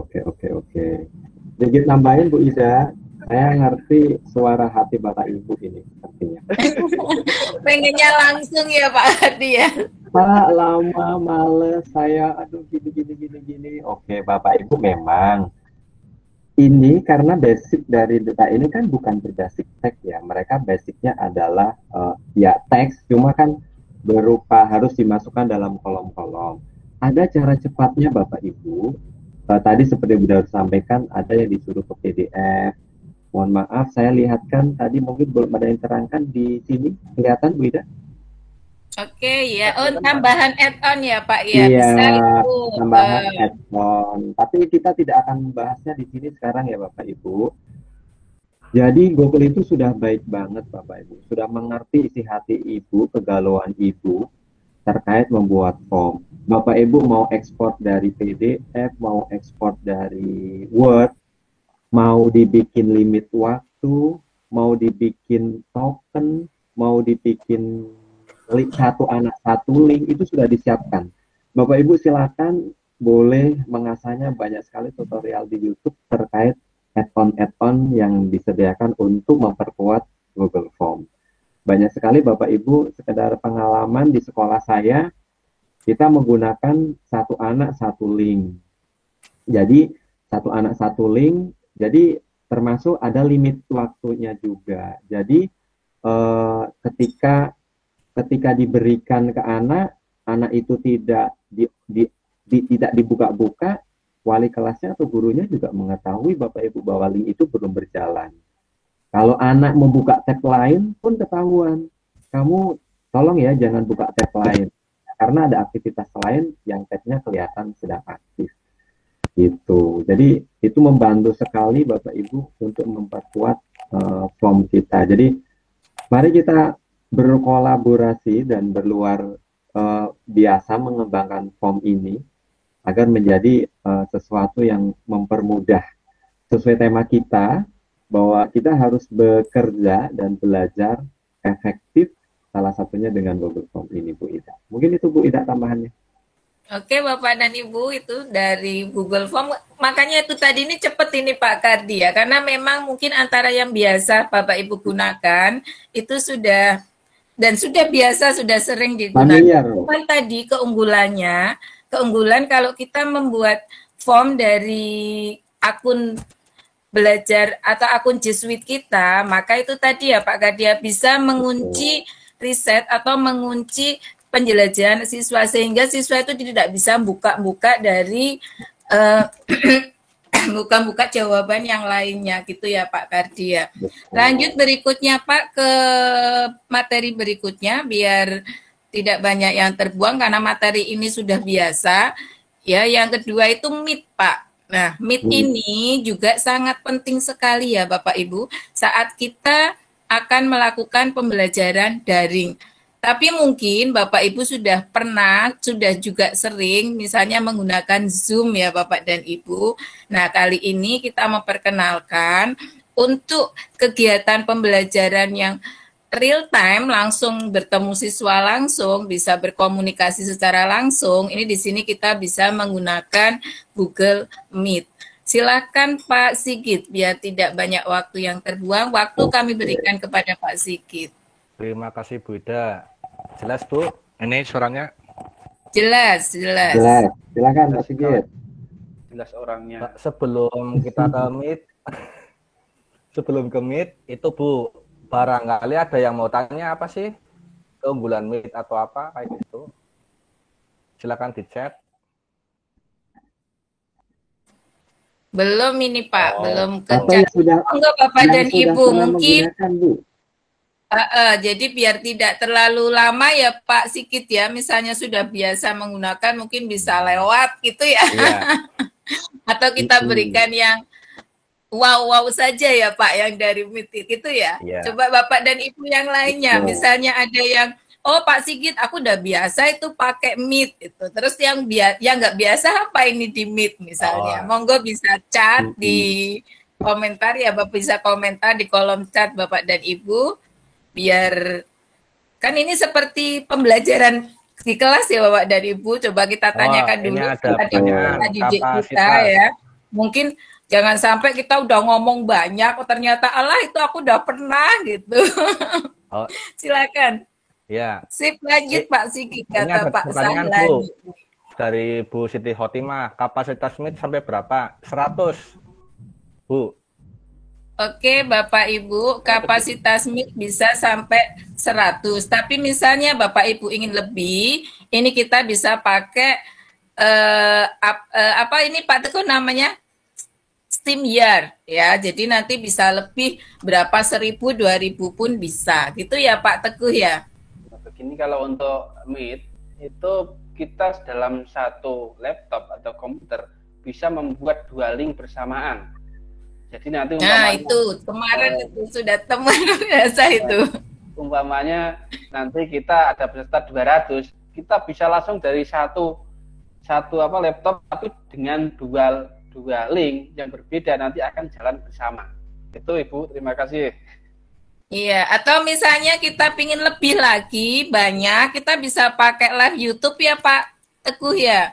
Sedikit nambahin Bu Ida, saya ngerti suara hati Bapak Ibu ini artinya. Pengennya langsung ya Pak Hadi ya. Pak, lama, males, saya aduh gini. Oke, Bapak Ibu memang ini karena basic dari data ini kan bukan berbasic teks ya. Mereka basicnya adalah ya teks, cuma kan berupa harus dimasukkan dalam kolom-kolom. Ada cara cepatnya Bapak Ibu. Tadi seperti sudah sampaikan, ada yang disuruh ke PDF. Mohon maaf, saya lihatkan tadi mungkin belum ada yang terangkan di sini. Kelihatan Bu Ida? Oke ya, tambahan add-on ya Pak ya. Iya, bisa itu. Tambahan add-on. Tapi kita tidak akan membahasnya di sini sekarang ya Bapak Ibu. Jadi Google itu sudah baik banget Bapak Ibu. Sudah mengerti isi hati Ibu, kegalauan Ibu terkait membuat form. Bapak Ibu mau ekspor dari PDF, mau ekspor dari Word, mau dibikin limit waktu, mau dibikin token, mau dibikin satu anak satu link, itu sudah disiapkan. Bapak Ibu silakan boleh mengasahnya, banyak sekali tutorial di YouTube terkait add-on yang disediakan untuk memperkuat Google Form. Banyak sekali Bapak Ibu, sekedar pengalaman di sekolah saya, kita menggunakan satu anak satu link. Jadi satu anak satu link, jadi termasuk ada limit waktunya juga. Jadi ketika diberikan ke anak itu tidak tidak dibuka-buka, wali kelasnya atau gurunya juga mengetahui Bapak Ibu bahwa link itu belum berjalan. Kalau anak membuka tab lain pun ketahuan. Kamu tolong ya jangan buka tab lain, karena ada aktivitas lain yang tabnya kelihatan sedang aktif. Gitu. Jadi itu membantu sekali Bapak Ibu untuk memperkuat form kita. Jadi mari kita berkolaborasi dan berluar biasa mengembangkan form ini agar menjadi sesuatu yang mempermudah sesuai tema kita, bahwa kita harus bekerja dan belajar efektif, salah satunya dengan Google Form ini Bu Ida. Mungkin itu Bu Ida tambahannya. Oke Bapak dan Ibu, itu dari Google Form. Makanya itu tadi ini cepet ini Pak Kardi ya, karena memang mungkin antara yang biasa Bapak Ibu gunakan itu sudah biasa, sudah sering digunakan. Cuman tadi keunggulan kalau kita membuat form dari akun belajar atau akun G Suite kita, maka itu tadi ya Pak Kardi bisa mengunci riset atau mengunci penjelajahan siswa, sehingga siswa itu tidak bisa buka-buka dari buka jawaban yang lainnya gitu ya Pak Kardi ya. Lanjut berikutnya Pak ke materi berikutnya biar tidak banyak yang terbuang karena materi ini sudah biasa. Ya, yang kedua itu meet Pak. Nah, meet ini juga sangat penting sekali ya Bapak Ibu saat kita akan melakukan pembelajaran daring. Tapi mungkin Bapak Ibu sudah pernah, sudah juga sering misalnya menggunakan Zoom ya Bapak dan Ibu. Nah, kali ini kita memperkenalkan untuk kegiatan pembelajaran yang real time, langsung bertemu siswa langsung, bisa berkomunikasi secara langsung. Ini di sini kita bisa menggunakan Google Meet. Silakan Pak Sigit, biar tidak banyak waktu yang terbuang. Waktu kami berikan kepada Pak Sigit. Terima kasih Bu Ida. Jelas Bu? Ini suaranya? Jelas. Jelas. Silakan Pak Sigit. Jelas orangnya. Sebelum kita ke Meet, itu Bu, barangkali ada yang mau tanya apa sih? Keunggulan Meet atau apa kayak gitu? Silakan di chat. Belum ini Pak, belum ke Apa chat. Enggak Bapak dan Ibu, mungkin Bu. jadi biar tidak terlalu lama ya Pak Sigit ya, misalnya sudah biasa menggunakan mungkin bisa lewat gitu ya. Iya. Atau kita berikan yang wow saja ya Pak yang dari Meet itu ya. Iya. Coba Bapak dan Ibu yang lainnya, misalnya ada yang oh Pak Sigit aku udah biasa itu pakai Meet itu. Terus yang nggak biasa apa ini di Meet misalnya. Monggo bisa chat di komentar ya Bapak, bisa komentar di kolom chat Bapak dan Ibu. Biar kan ini seperti pembelajaran di kelas ya Bapak dan Ibu. Coba kita tanyakan dulu kepada didik kita ya. Mungkin jangan sampai kita udah ngomong banyak, ternyata Allah itu aku udah pernah gitu. Silakan. Ya. Sip, lanjut Pak Sigit, kata Pak Sahlan. Bu, dari Bu Siti Khotimah, kapasitas Meet sampai berapa? 100. Bu. Oke, Bapak Ibu, kapasitas Meet bisa sampai 100. Tapi misalnya Bapak Ibu ingin lebih, ini kita bisa pakai apa ini Pak Teguh namanya? StreamYard ya. Jadi nanti bisa lebih berapa 1.000, 2.000 pun bisa. Gitu ya Pak Teguh ya. Begini kalau untuk Meet itu kita dalam satu laptop atau komputer bisa membuat 2 link bersamaan. Jadi nanti itu kemarin itu sudah teman biasa itu. Umpamanya nanti kita ada peserta 200, kita bisa langsung dari satu laptop tapi dengan dua link yang berbeda nanti akan jalan bersama. Itu Ibu, terima kasih. Iya, atau misalnya kita pingin lebih lagi banyak, kita bisa pakai live YouTube ya Pak Teguh ya.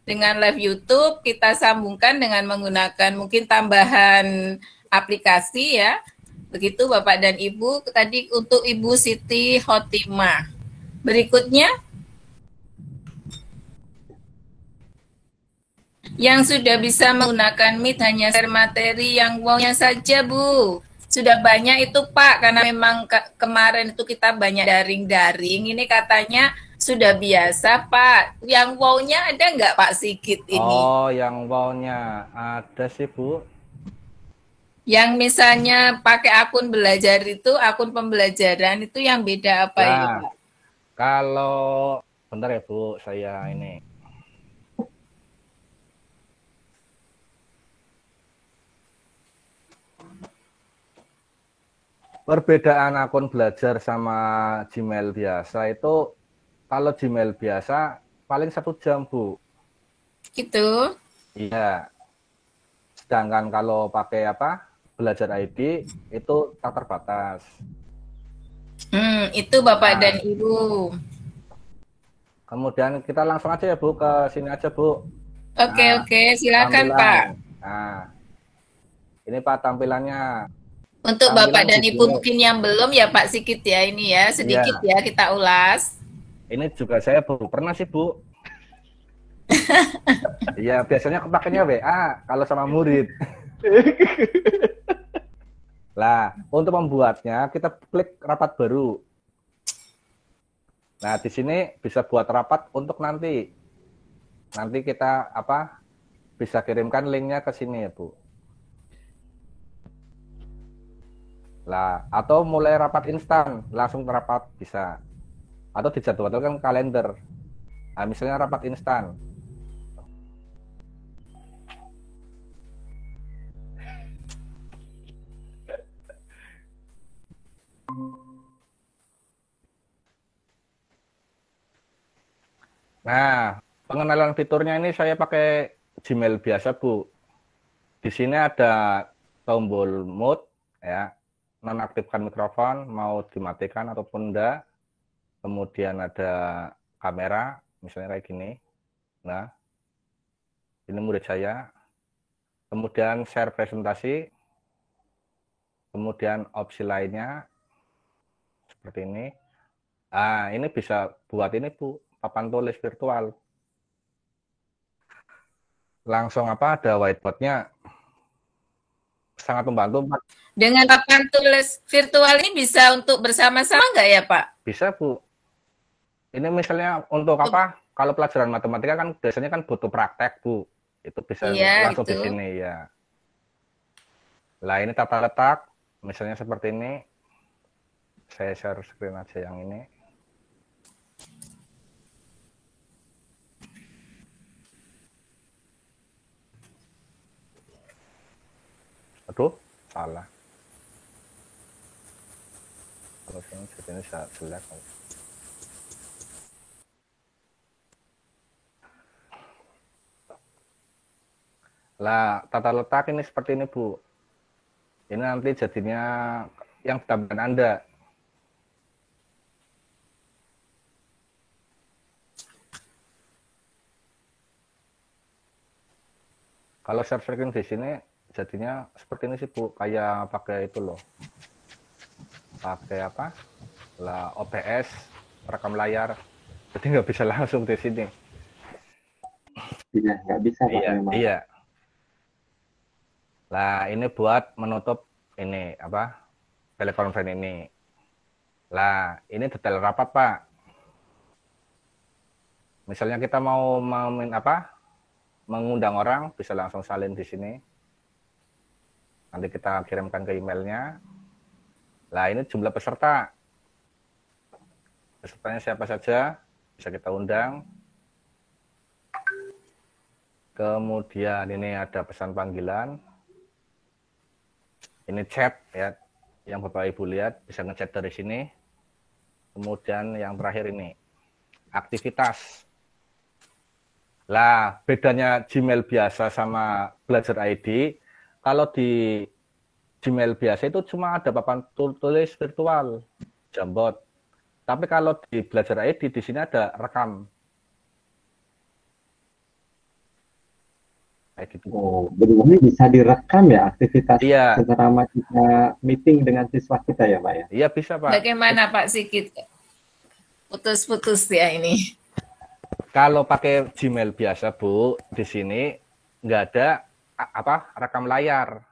Dengan live YouTube kita sambungkan dengan menggunakan mungkin tambahan aplikasi ya. Begitu Bapak dan Ibu, tadi untuk Ibu Siti Khotimah. Berikutnya yang sudah bisa menggunakan Meet hanya share materi yang wow-nya saja Bu. Sudah banyak itu Pak, karena memang kemarin itu kita banyak daring-daring. Ini katanya sudah biasa Pak. Yang wow-nya ada nggak Pak Sigit ini? Oh, yang wow-nya ada sih Bu. Yang misalnya pakai akun belajar itu, akun pembelajaran itu yang beda apa ini Pak? Kalau bentar ya Bu, saya ini. Perbedaan akun belajar sama Gmail biasa itu, kalau Gmail biasa paling 1 jam Bu. Gitu? Iya. Sedangkan kalau pakai belajar ID itu tak terbatas. Itu Bapak dan Ibu. Kemudian kita langsung aja ya Bu, ke sini aja Bu. Oke, silakan Pak. Nah, ini Pak tampilannya. Untuk Bapak dan Ibu mungkin yang belum ya Pak Sigit ya ini ya, sedikit ya kita ulas. Ini juga saya baru pernah sih Bu. Iya, biasanya kepakainya WA kalau sama murid. Lah, untuk membuatnya kita klik rapat baru. Nah, di sini bisa buat rapat untuk nanti. Nanti kita bisa kirimkan linknya ke sini ya Bu. Lah, atau mulai rapat instan, langsung rapat bisa. Atau dijadwalkan kalender. Nah, misalnya rapat instan. Nah, pengenalan fiturnya ini saya pakai Gmail biasa, Bu. Di sini ada tombol mute, ya, nonaktifkan mikrofon, mau dimatikan ataupun enggak. Kemudian ada kamera, misalnya kayak gini. Nah, ini murid saya. Kemudian share presentasi. Kemudian opsi lainnya seperti ini. Nah, ini bisa buat ini Bu, papan tulis virtual. Langsung apa ada whiteboard-nya. Sangat membantu. Dengan papan tulis virtual ini bisa untuk bersama-sama nggak ya Pak? Bisa Bu. Ini misalnya untuk apa? Kalau pelajaran matematika kan biasanya kan butuh praktek Bu. Itu bisa langsung itu. di sini ya. Lah ini tata letak, misalnya seperti ini. Saya share screen aja yang ini. Aduh, salah. Kalau ini saya jelek. Lah, tata letak ini seperti ini, Bu. Ini nanti jadinya yang ditampilkan Anda. Kalau share screen di sini jadinya seperti ini sih Bu, kayak pakai itu loh. Pakai apa? Lah OBS, rekam layar. Jadi nggak bisa langsung di sini. Iya, nggak bisa Pak. Iya, memang. iya. Lah ini buat menutup ini apa? Telekonferensi ini. Lah, ini detail rapat, Pak. Misalnya kita mau mengundang orang, bisa langsung salin di sini. Nanti kita kirimkan ke emailnya. Lah, ini jumlah peserta. Pesertanya siapa saja, bisa kita undang. Kemudian ini ada pesan panggilan. Ini chat ya, yang Bapak Ibu lihat bisa ngechat dari sini. Kemudian yang terakhir ini aktivitas. Lah, bedanya Gmail biasa sama Belajar ID, kalau di Gmail biasa itu cuma ada papan tulis virtual, Jamboard. Tapi kalau di Belajar ID di sini ada rekam. Kayak gitu. Oh, benar-benar bisa direkam ya aktivitas Iya. selama kita meeting dengan siswa kita ya Pak ya? Iya bisa Pak. Bagaimana Pak Sigit? Putus-putus ya ini. Kalau pakai Gmail biasa Bu, di sini nggak ada rekam layar.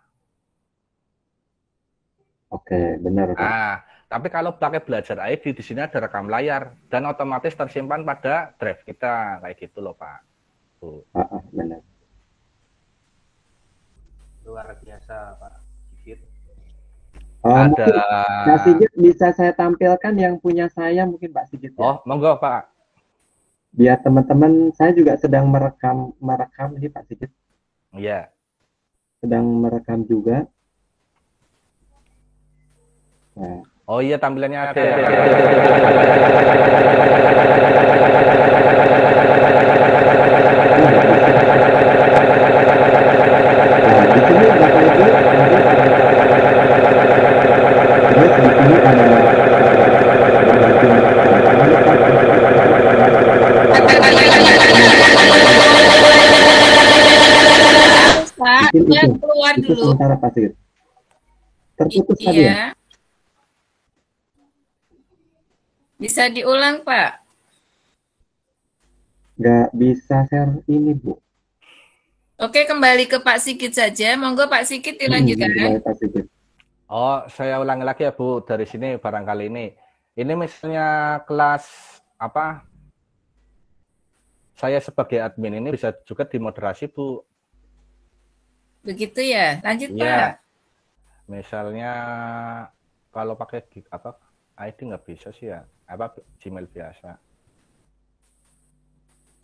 Oke, benar Pak. Nah, tapi kalau pakai Belajar ID di sini ada rekam layar dan otomatis tersimpan pada drive kita kayak gitu loh Pak. Bu. Benar. Luar biasa Pak Sigit. Mungkin Pak Sigit bisa saya tampilkan yang punya saya mungkin Pak Sigit ya? Oh, monggo Pak. Biar teman-teman, saya juga sedang merekam nih Pak Sigit. Iya. Sedang merekam juga. Nah. Oh iya tampilannya ada. Keluar itu dulu. sementara Pak Sigit. Terputus tadi ya? Bisa diulang Pak? Nggak bisa share ini Bu. Oke, kembali ke Pak Sigit saja. Monggo Pak Sigit dilanjutkan. Pak Sigit. Oh, saya ulangi lagi ya Bu, dari sini barangkali ini. Ini misalnya kelas apa? Saya sebagai admin ini bisa juga dimoderasi Bu. Begitu ya. Lanjut Iya. Pak. Misalnya kalau pakai ID nggak bisa sih ya. Gmail biasa.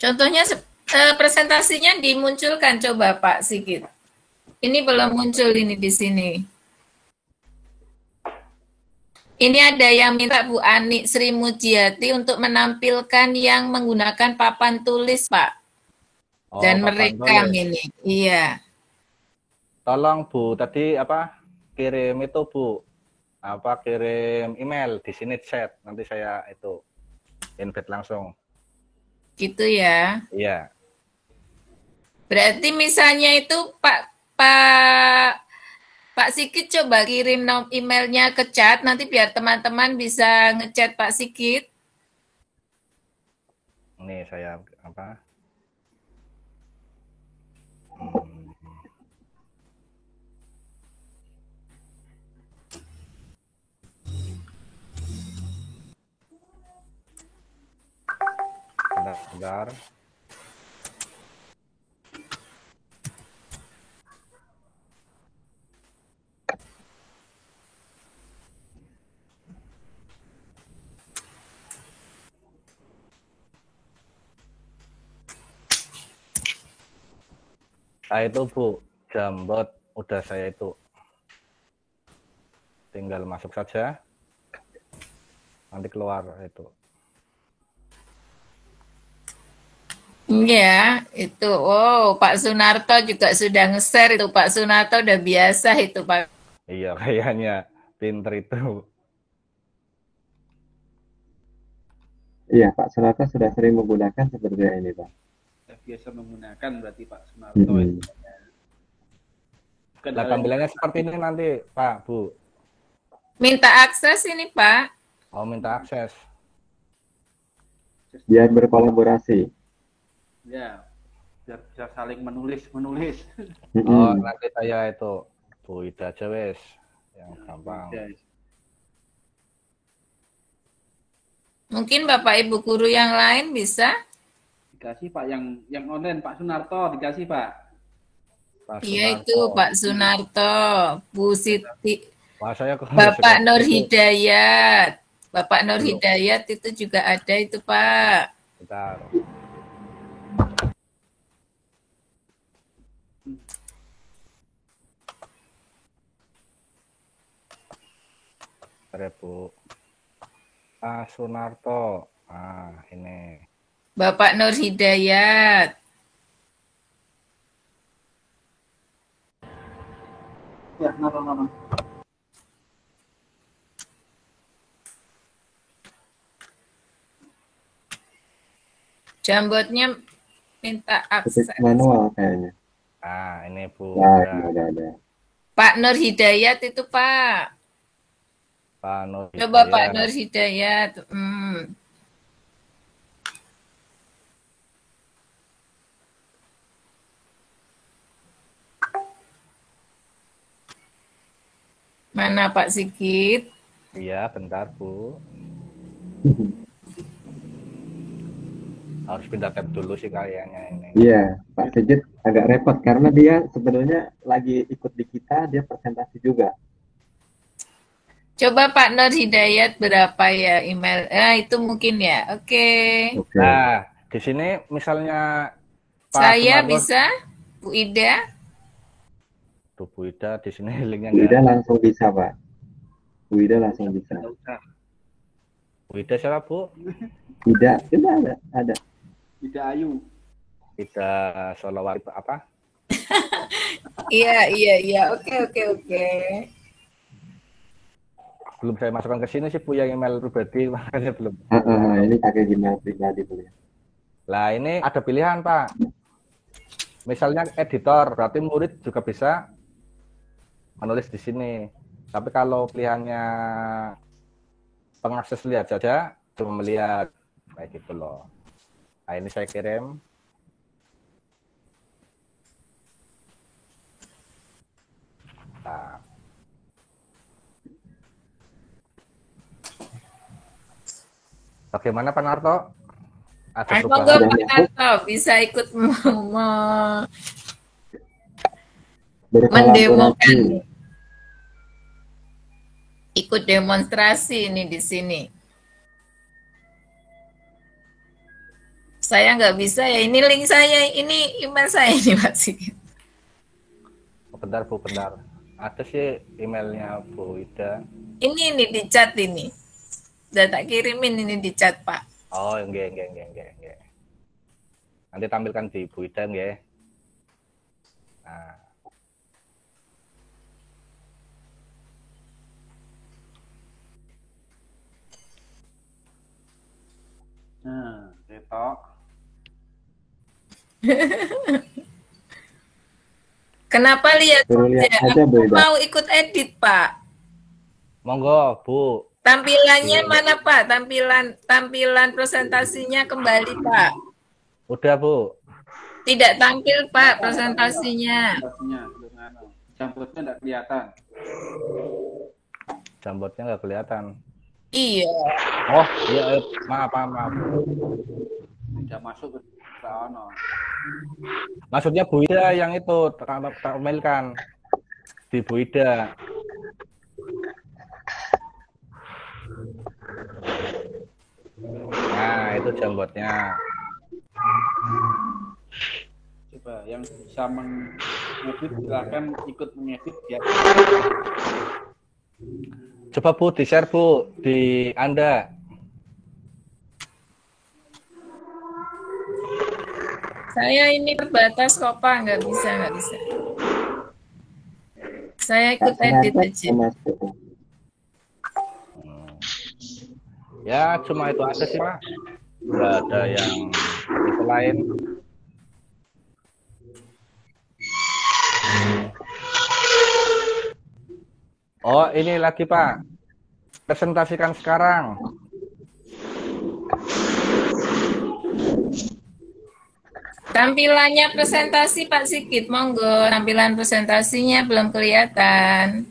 Contohnya presentasinya dimunculkan coba Pak Sigit. Ini belum muncul ini di sini. Ini ada yang minta Bu Ani Sri Mujiati untuk menampilkan yang menggunakan papan tulis, Pak. Dan merekam ini. Iya. Tolong Bu, tadi kirim itu Bu. Kirim email di sini chat. Nanti saya itu invite langsung. Gitu ya. Iya. Berarti misalnya itu Pak Sigit coba kirim emailnya ke chat, nanti biar teman-teman bisa ngechat Pak Sigit. Ini saya Bentar. Nah itu Bu, Jambot udah saya itu. Tinggal masuk saja. Nanti keluar itu. Iya, itu. Oh, Pak Sunarto juga sudah nge-share itu. Pak Sunarto udah biasa itu, Pak. Iya, kayaknya pinter itu. Iya, Pak Sunarto sudah sering menggunakan seperti ini, Pak. Biasa menggunakan berarti Pak Sunarto. Nah, tampilannya seperti ini nanti, Pak, Bu. Minta akses ini, Pak. Oh, minta akses. Biar berkolaborasi. Ya, biar bisa saling menulis. Oh, nanti saya itu Bu Ida aja wes, yang gampang. Mungkin Bapak Ibu guru yang lain bisa? Dikasih Pak yang online Pak Sunarto dikasih Pak. Iya itu Pak Sunarto, Bu Siti, saya Bapak Nur Hidayat. Bapak Nur Hidayat itu juga ada itu Pak. Bentar. Bu. Sunarto. Ini. Bapak Nur Hidayat. Ya, nama. Jambotnya minta akses. Manual kayaknya. Ini Bu. Ada. Pak Nur Hidayat itu Pak. Pak Nur Hidayat. Coba Pak Nur Hidayat. Mana Pak Sigit? Iya, bentar Bu. Harus pindah tab dulu sih kayaknya ini. Iya, Pak Sigit agak repot karena dia sebenarnya lagi ikut di kita, dia presentasi juga. Coba Pak Nur Hidayat berapa ya email? Itu mungkin ya. Oke. Nah, di sini misalnya Pak saya Sumarno, bisa, Bu Ida. Tuh Bu Ida di sini linknya Bu Ida langsung bisa Pak. Bu Ida langsung bisa. Bu Ida siapa Bu? Ida, ada. Ida Ayu. Ida Solowari apa? Iya. Oke. Belum saya masukkan ke sini sih Bu yang email pribadi, makanya belum. Ini pakai email pribadi Bu. Lah ini ada pilihan Pak. Misalnya editor, berarti murid juga bisa menulis di sini. Tapi kalau pilihannya pengakses lihat saja, cuma melihat kayak gitu loh. Nah ini saya kirim. Nah. Bagaimana Pak Narto? Semoga Pak Narto bisa ikut berkolaborasi. mendemokan, ikut demonstrasi ini di sini. Saya nggak bisa ya, ini link saya, ini email saya ini Pak Sigit. Bentar Bu, bentar. Ada sih emailnya Bu Ida. Ini di chat ini. Udah tak kirimin ini di chat Pak. Oh, enggak. Nanti tampilkan di Bu Ida nggih. Nah. Ketok. Kenapa lihat aja Bu Ida. mau ikut edit Pak? Monggo Bu. Tampilannya mana Pak? Tampilan presentasinya kembali Pak. Udah Bu. Tidak tampil Pak presentasinya. Jambutnya tidak kelihatan. Jambotnya nggak kelihatan. Iya. Oh iya, maaf. Tidak masuk ke ono. Maksudnya Bu Ida yang itu tampilkan di Bu Ida. Nah itu jambotnya. Coba yang bisa mengedit silakan ikut mengedit ya. Coba Bu di-share Bu di Anda. Saya ini terbatas kok Pak, nggak bisa. Saya ikut edit aja. Ya cuma itu aja sih Pak. Nggak ada yang itu lain. Oh ini lagi Pak. Presentasikan sekarang. Tampilannya presentasi Pak Sigit, monggo. Tampilan presentasinya belum kelihatan.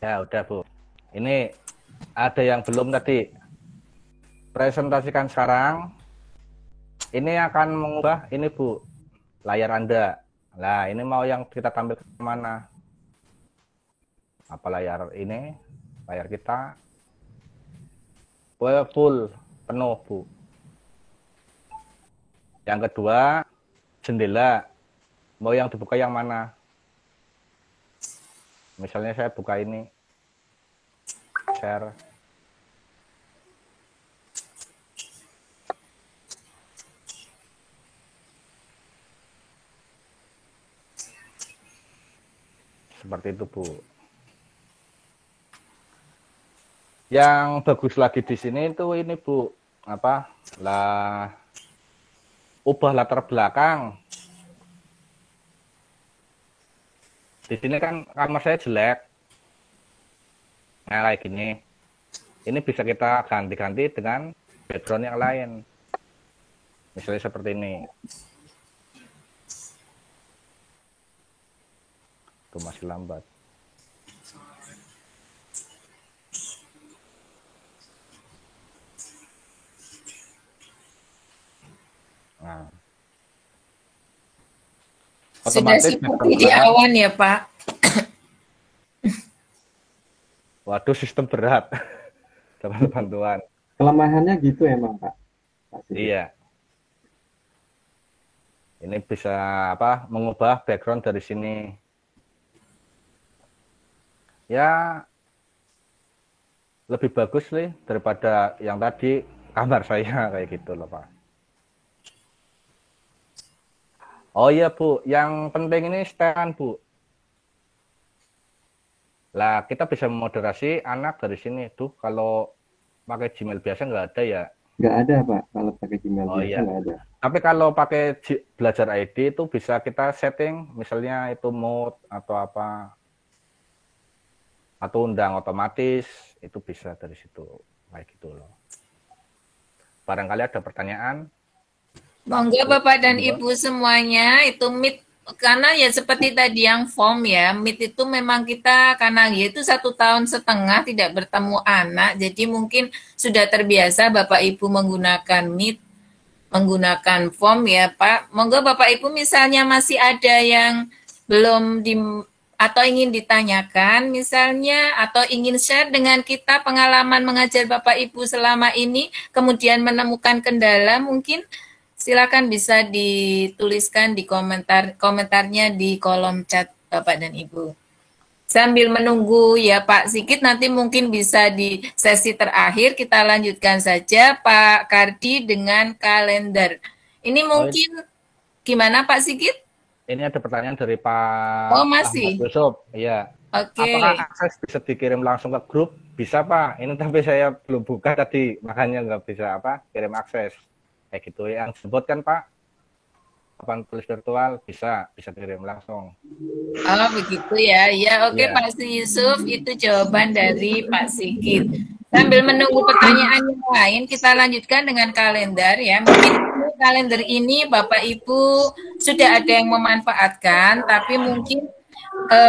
Ya udah Bu. Ini ada yang belum tadi. Presentasikan sekarang. Ini akan mengubah ini Bu. Layar Anda. Nah ini mau yang kita tampilkan kemana? Apa layar ini? Layar kita. Full. Penuh Bu. Yang kedua. Jendela. Mau yang dibuka yang mana? Misalnya saya buka ini. Share. Seperti itu Bu. Yang bagus lagi di sini itu ini Bu, apa? Ubah latar belakang. Di sini kan kamar saya jelek. Nah, kayak gini. Ini bisa kita ganti-ganti dengan background yang lain. Misalnya seperti ini. Itu masih lambat. Nah. Sudah seperti di awan ya Pak. Waduh, sistem berat. Dapat bantuan. Kelemahannya gitu emang Pak. Iya. Ini bisa apa? Mengubah background dari sini. Ya lebih bagus nih daripada yang tadi kamar saya kayak gitu loh Pak. Oh iya Bu, yang penting ini setelan Bu. Lah kita bisa memoderasi anak dari sini tuh. Kalau pakai Gmail biasa nggak ada ya? Nggak ada Pak, kalau pakai Gmail biasa iya. nggak ada. Tapi kalau pakai Belajar ID itu bisa kita setting, misalnya itu mode atau apa, atau undang otomatis, itu bisa dari situ kayak gitu loh. Barangkali ada pertanyaan? Monggo Bapak dan Ibu semuanya, itu karena ya seperti tadi yang form ya, Meet itu memang kita karena ya itu 1,5 tahun tidak bertemu anak, jadi mungkin sudah terbiasa Bapak Ibu menggunakan Meet, menggunakan form ya Pak. Monggo Bapak Ibu misalnya masih ada yang belum di atau ingin ditanyakan misalnya atau ingin share dengan kita pengalaman mengajar Bapak Ibu selama ini, kemudian menemukan kendala mungkin silakan bisa dituliskan di komentarnya di kolom chat Bapak dan Ibu. Sambil menunggu ya Pak Sigit, nanti mungkin bisa di sesi terakhir kita lanjutkan saja Pak Kardi dengan kalender. Ini mungkin gimana Pak Sigit? Ini ada pertanyaan dari Pak masih. Ahmad Yusuf. Iya. Oke. Apakah akses bisa dikirim langsung ke grup? Bisa Pak. Ini tapi saya belum buka tadi, makanya nggak bisa kirim akses. Kayak gitu yang sebut kan Pak, papan tulis virtual bisa kirim langsung. Oh begitu ya, ya oke ya. Pak Yusuf, itu jawaban dari Pak Sigit. Sambil menunggu pertanyaan yang lain, kita lanjutkan dengan kalender ya. Mungkin kalender ini Bapak Ibu sudah ada yang memanfaatkan, tapi mungkin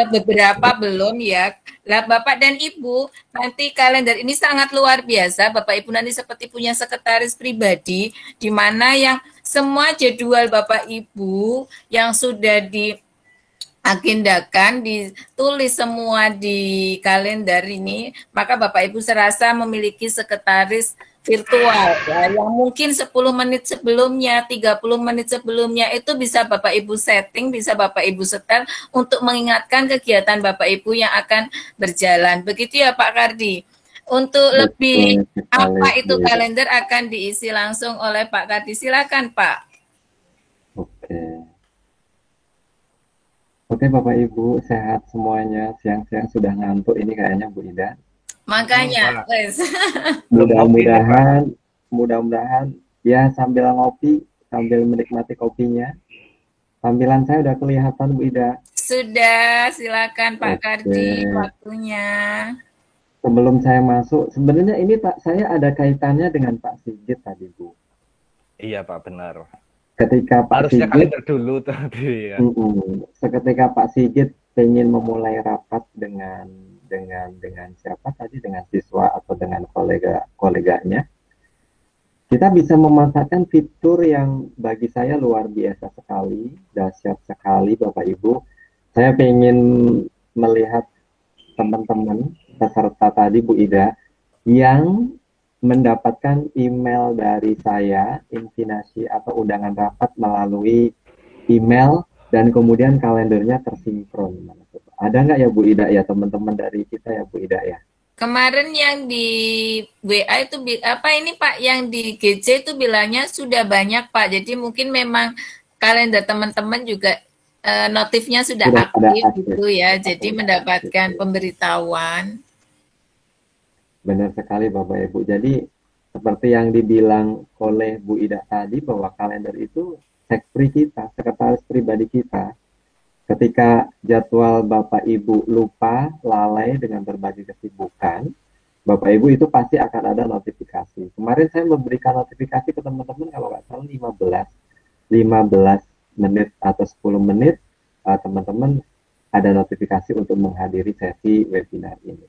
beberapa belum ya. Lah Bapak dan Ibu, nanti kalender ini sangat luar biasa. Bapak Ibu nanti seperti punya sekretaris pribadi, di mana yang semua jadwal Bapak Ibu yang sudah diagendakan, ditulis semua di kalender ini, maka Bapak Ibu serasa memiliki sekretaris virtual ya, yang mungkin 10 menit sebelumnya, 30 menit sebelumnya itu bisa Bapak Ibu setting, bisa Bapak Ibu setel untuk mengingatkan kegiatan Bapak Ibu yang akan berjalan. Begitu ya Pak Kardi. Untuk lebih apa itu kalender akan diisi langsung oleh Pak Kardi. Silakan Pak. Oke Bapak Ibu, sehat semuanya. Siang-siang sudah ngantuk ini kayaknya Bu Ida. Makanya, mudah-mudahan ya sambil ngopi, sambil menikmati kopinya. Tampilan saya udah kelihatan Bu Ida. Sudah, silakan Pak Kardi waktunya. Sebelum saya masuk, sebenarnya ini Pak, saya ada kaitannya dengan Pak Sigit tadi Bu. Iya Pak, benar. Ketika Pak harusnya Sigit dulu tadi ya. Seketika Pak Sigit ingin memulai rapat dengan siapa tadi, dengan siswa atau dengan koleganya, kita bisa memanfaatkan fitur yang bagi saya luar biasa sekali, dahsyat sekali Bapak Ibu. Saya ingin melihat teman-teman peserta tadi Bu Ida yang mendapatkan email dari saya, invitation atau undangan rapat melalui email dan kemudian kalendernya tersinkron. Ada nggak ya Bu Ida ya, teman-teman dari kita ya Bu Ida ya? Kemarin yang di WA itu apa ini Pak, yang di GC itu bilangnya sudah banyak Pak. Jadi mungkin memang kalender teman-teman juga notifnya sudah aktif gitu ya. Jadi mendapatkan pemberitahuan. Benar sekali Bapak Ibu. Jadi seperti yang dibilang oleh Bu Ida tadi bahwa kalender itu sekpri kita, sekretaris pribadi kita. Ketika jadwal Bapak Ibu lupa, lalai dengan berbagai kesibukan, Bapak Ibu itu pasti akan ada notifikasi. Kemarin saya memberikan notifikasi ke teman-teman kalau nggak salah 15 menit atau 10 menit, teman-teman ada notifikasi untuk menghadiri sesi webinar ini.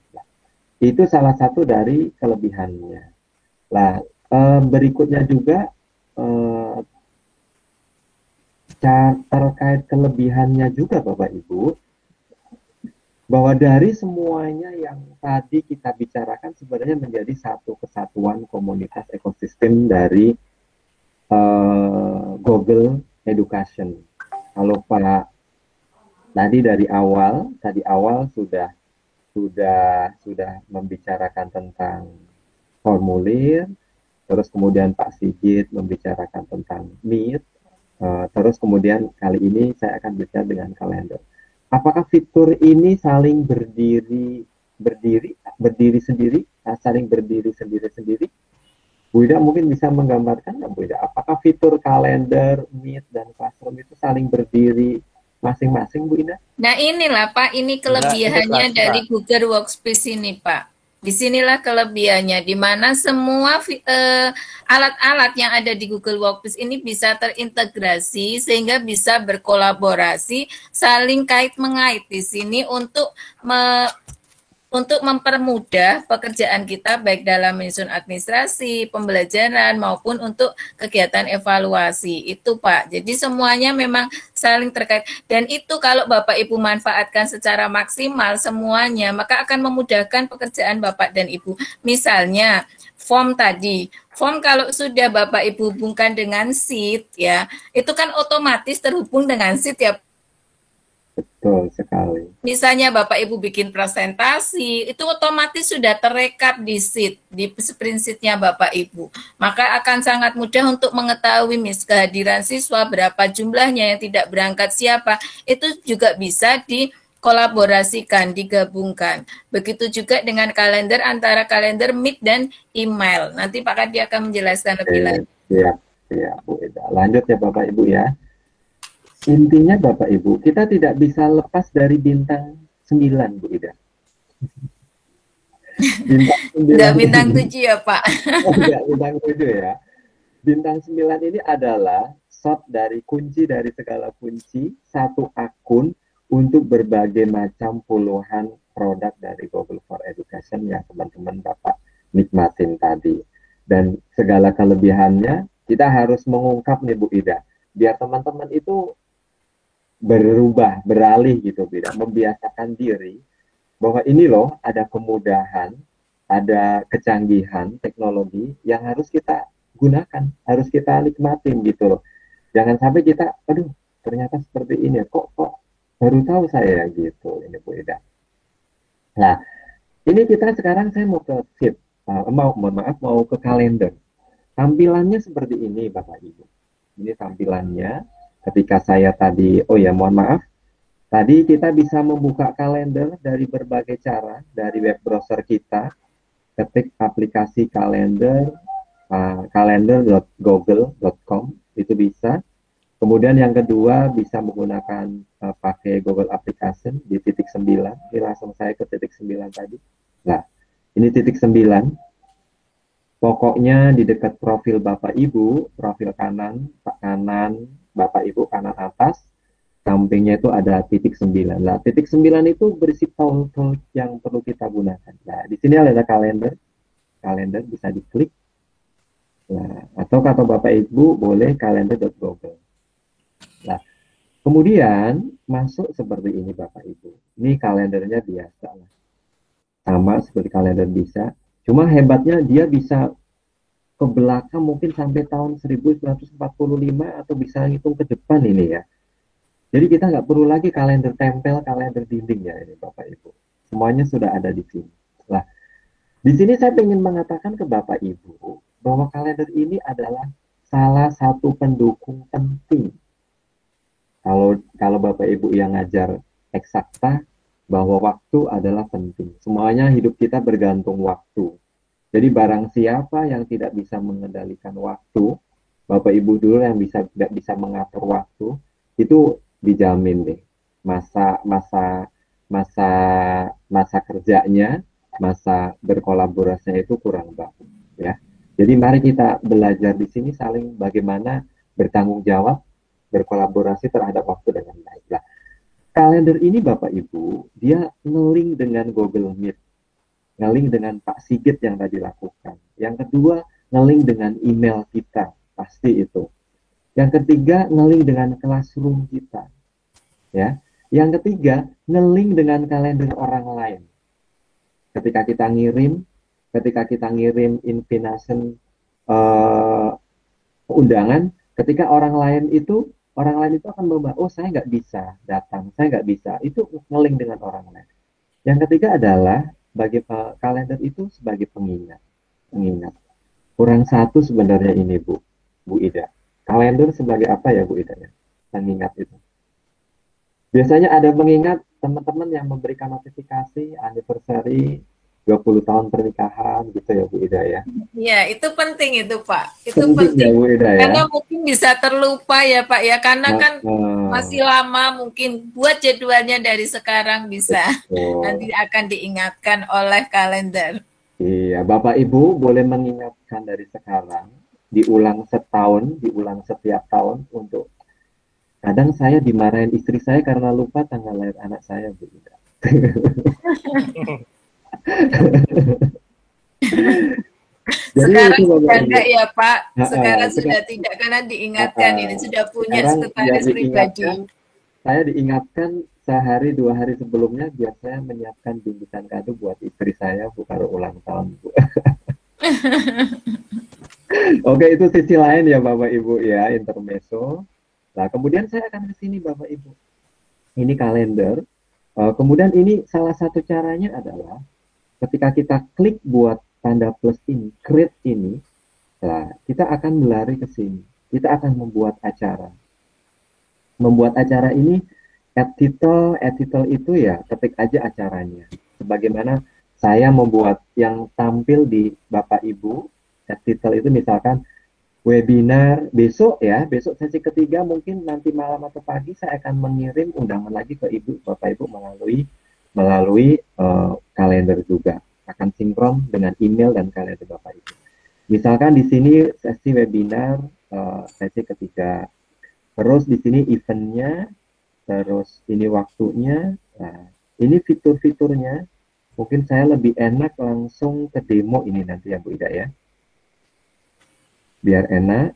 Itu salah satu dari kelebihannya. Nah, berikutnya juga terkait kelebihannya juga Bapak Ibu, bahwa dari semuanya yang tadi kita bicarakan sebenarnya menjadi satu kesatuan komunitas ekosistem dari Google Education. Kalau Pak tadi tadi awal sudah membicarakan tentang formulir, terus kemudian Pak Sigit membicarakan tentang Meet, terus kemudian kali ini saya akan bicara dengan kalender. Apakah fitur ini saling berdiri sendiri, saling berdiri sendiri? Bu Ida mungkin bisa menggambarkan nggak Bu Ida? Apakah fitur kalender, Meet, dan Classroom itu saling berdiri masing-masing Bu Ida? Nah inilah Pak, ini kelebihannya dari Google Workspace ini Pak. Disinilah kelebihannya, di mana semua alat-alat yang ada di Google Workspace ini bisa terintegrasi sehingga bisa berkolaborasi, saling kait-mengait di sini untuk mempermudah pekerjaan kita baik dalam menyusun administrasi, pembelajaran maupun untuk kegiatan evaluasi. Itu Pak. Jadi semuanya memang saling terkait dan itu kalau Bapak Ibu manfaatkan secara maksimal semuanya, maka akan memudahkan pekerjaan Bapak dan Ibu. Misalnya form tadi. Form kalau sudah Bapak Ibu hubungkan dengan sheet ya, itu kan otomatis terhubung dengan sheet ya. Betul sekali. Misalnya Bapak Ibu bikin presentasi, itu otomatis sudah terekap di sheet, di spreadsheet-nya Bapak Ibu. Maka akan sangat mudah untuk mengetahui kehadiran siswa, berapa jumlahnya, yang tidak berangkat siapa. Itu juga bisa dikolaborasikan, digabungkan. Begitu juga dengan kalender, antara kalender Meet dan email. Nanti Pak Kadi akan menjelaskan lebih lanjut. Siap, Bu Ida. Lanjut ya Bapak Ibu ya. Intinya Bapak Ibu, kita tidak bisa lepas dari bintang 9, Bu Ida. Bintang 7 ya Pak. Enggak, bintang 7 ya. Bintang 9 ini adalah short dari kunci dari segala kunci, satu akun untuk berbagai macam puluhan produk dari Google for Education yang teman-teman Bapak nikmatin tadi. Dan segala kelebihannya, kita harus mengungkap nih Bu Ida, biar teman-teman itu beralih gitu, tidak membiasakan diri bahwa ini loh ada kemudahan, ada kecanggihan teknologi yang harus kita gunakan, harus kita nikmatin gitu loh. Jangan sampai kita, aduh ternyata seperti ini ya, kok baru tahu saya gitu, ini Bu Ida. Nah, ini kita sekarang saya mau ke sheet, mau ke kalender. Tampilannya seperti ini Bapak Ibu. Ini tampilannya. Ketika saya tadi, mohon maaf, tadi kita bisa membuka kalender dari berbagai cara, dari web browser kita, ketik aplikasi kalender, calendar.google.com, itu bisa. Kemudian yang kedua bisa menggunakan pakai Google Application di titik 9, ini langsung saya ke titik 9 tadi. Nah, ini titik 9. Pokoknya di dekat profil Bapak Ibu, profil kanan, Bapak Ibu kanan atas, sampingnya itu ada titik 9. Nah, titik 9 itu berisi tool yang perlu kita gunakan. Nah, di sini ada kalender bisa diklik. Nah, atau kata Bapak Ibu boleh calendar.google. Nah, kemudian masuk seperti ini Bapak Ibu. Ini kalendernya biasa. Sama seperti kalender bisa. Cuma hebatnya dia bisa ke belakang mungkin sampai tahun 1945 atau bisa ngitung ke depan ini ya. Jadi kita nggak perlu lagi kalender tempel, kalender dinding ya ini Bapak Ibu. Semuanya sudah ada di sini. Nah, di sini saya ingin mengatakan ke Bapak Ibu bahwa kalender ini adalah salah satu pendukung penting. Kalau Bapak Ibu yang ngajar eksakta, bahwa waktu adalah penting. Semuanya hidup kita bergantung waktu. Jadi barang siapa yang tidak bisa mengendalikan waktu, Bapak Ibu dulu yang tidak bisa mengatur waktu, itu dijamin deh masa kerjanya, masa berkolaborasinya itu kurang bagus ya. Jadi mari kita belajar di sini saling bagaimana bertanggung jawab, berkolaborasi terhadap waktu dengan baik. Nah, kalender ini Bapak Ibu, dia nge-link dengan Google Meet, nge-link dengan Pak Sigit yang tadi lakukan. Yang kedua, nge-link dengan email kita, pasti itu. Yang ketiga, nge-link dengan classroom kita. Ya. Yang ketiga, nge-link dengan kalender orang lain. Ketika kita ngirim invitation undangan, ketika orang lain itu akan membawa, oh saya nggak bisa datang, saya nggak bisa, itu nge-link dengan orang lain. Yang ketiga adalah bagi kalender itu sebagai pengingat. Kurang satu sebenarnya ini Bu Ida. Kalender sebagai apa ya Bu Ida ya? Pengingat itu. Biasanya ada pengingat teman-teman yang memberikan notifikasi anniversary 20 tahun pernikahan gitu ya Bu Ida ya. Iya, itu penting itu Pak. Itu penting. Ya, Bu Ida, ya? Karena mungkin bisa terlupa ya Pak ya. Karena kan masih lama, mungkin buat jadwalnya dari sekarang bisa. Nanti akan diingatkan oleh kalender. Iya, Bapak Ibu boleh mengingatkan dari sekarang, diulang setahun, diulang setiap tahun untuk kadang saya dimarahin istri saya karena lupa tanggal lahir anak saya, Bu Ida. Jadi Sekarang itu Bapak sudah Ibu. enggak ya Pak? Sekarang sudah Sekarang, tidak, karena diingatkan ini sudah punya sekarang biar sekretaris pribadi. diingatkan, saya diingatkan sehari 2 hari sebelumnya biar saya menyiapkan bingkisan kado buat istri saya Bu kalau ulang tahun, Bu. Oke, itu sisi lain ya Bapak Ibu ya, intermezzo. Nah, kemudian saya akan ke sini Bapak Ibu. Ini kalender. Kemudian ini salah satu caranya adalah ketika kita klik buat tanda plus ini, create ini, nah, kita akan berlari ke sini. Kita akan membuat acara. Membuat acara ini add title itu ya ketik aja acaranya. Sebagaimana saya membuat yang tampil di Bapak Ibu, add title itu misalkan webinar besok ya, besok sesi ketiga mungkin nanti malam atau pagi saya akan mengirim undangan lagi ke Ibu, Bapak Ibu melalui kalender juga. Akan sinkron dengan email dan kalender Bapak Ibu. Misalkan di sini sesi webinar sesi ketiga. Terus di sini eventnya, terus ini waktunya. Nah, ini fitur-fiturnya. Mungkin saya lebih enak langsung ke demo ini nanti ya Bu Ida ya. Biar enak.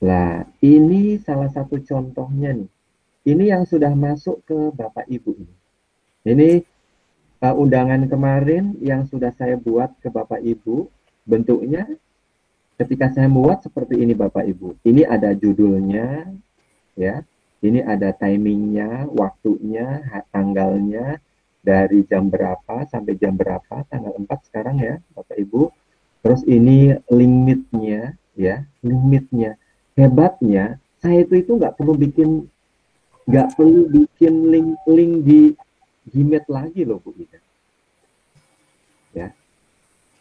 Nah, ini salah satu contohnya nih. Ini yang sudah masuk ke Bapak Ibu ini. Ini undangan kemarin yang sudah saya buat ke Bapak Ibu. Bentuknya ketika saya buat seperti ini Bapak Ibu. Ini ada judulnya, ya. Ini ada timingnya, waktunya, tanggalnya, dari jam berapa sampai jam berapa, tanggal 4 sekarang ya Bapak Ibu. Terus ini limitnya, ya, limitnya. Hebatnya, saya itu nggak perlu bikin link di Gmail lagi loh Bu Ida. Ya.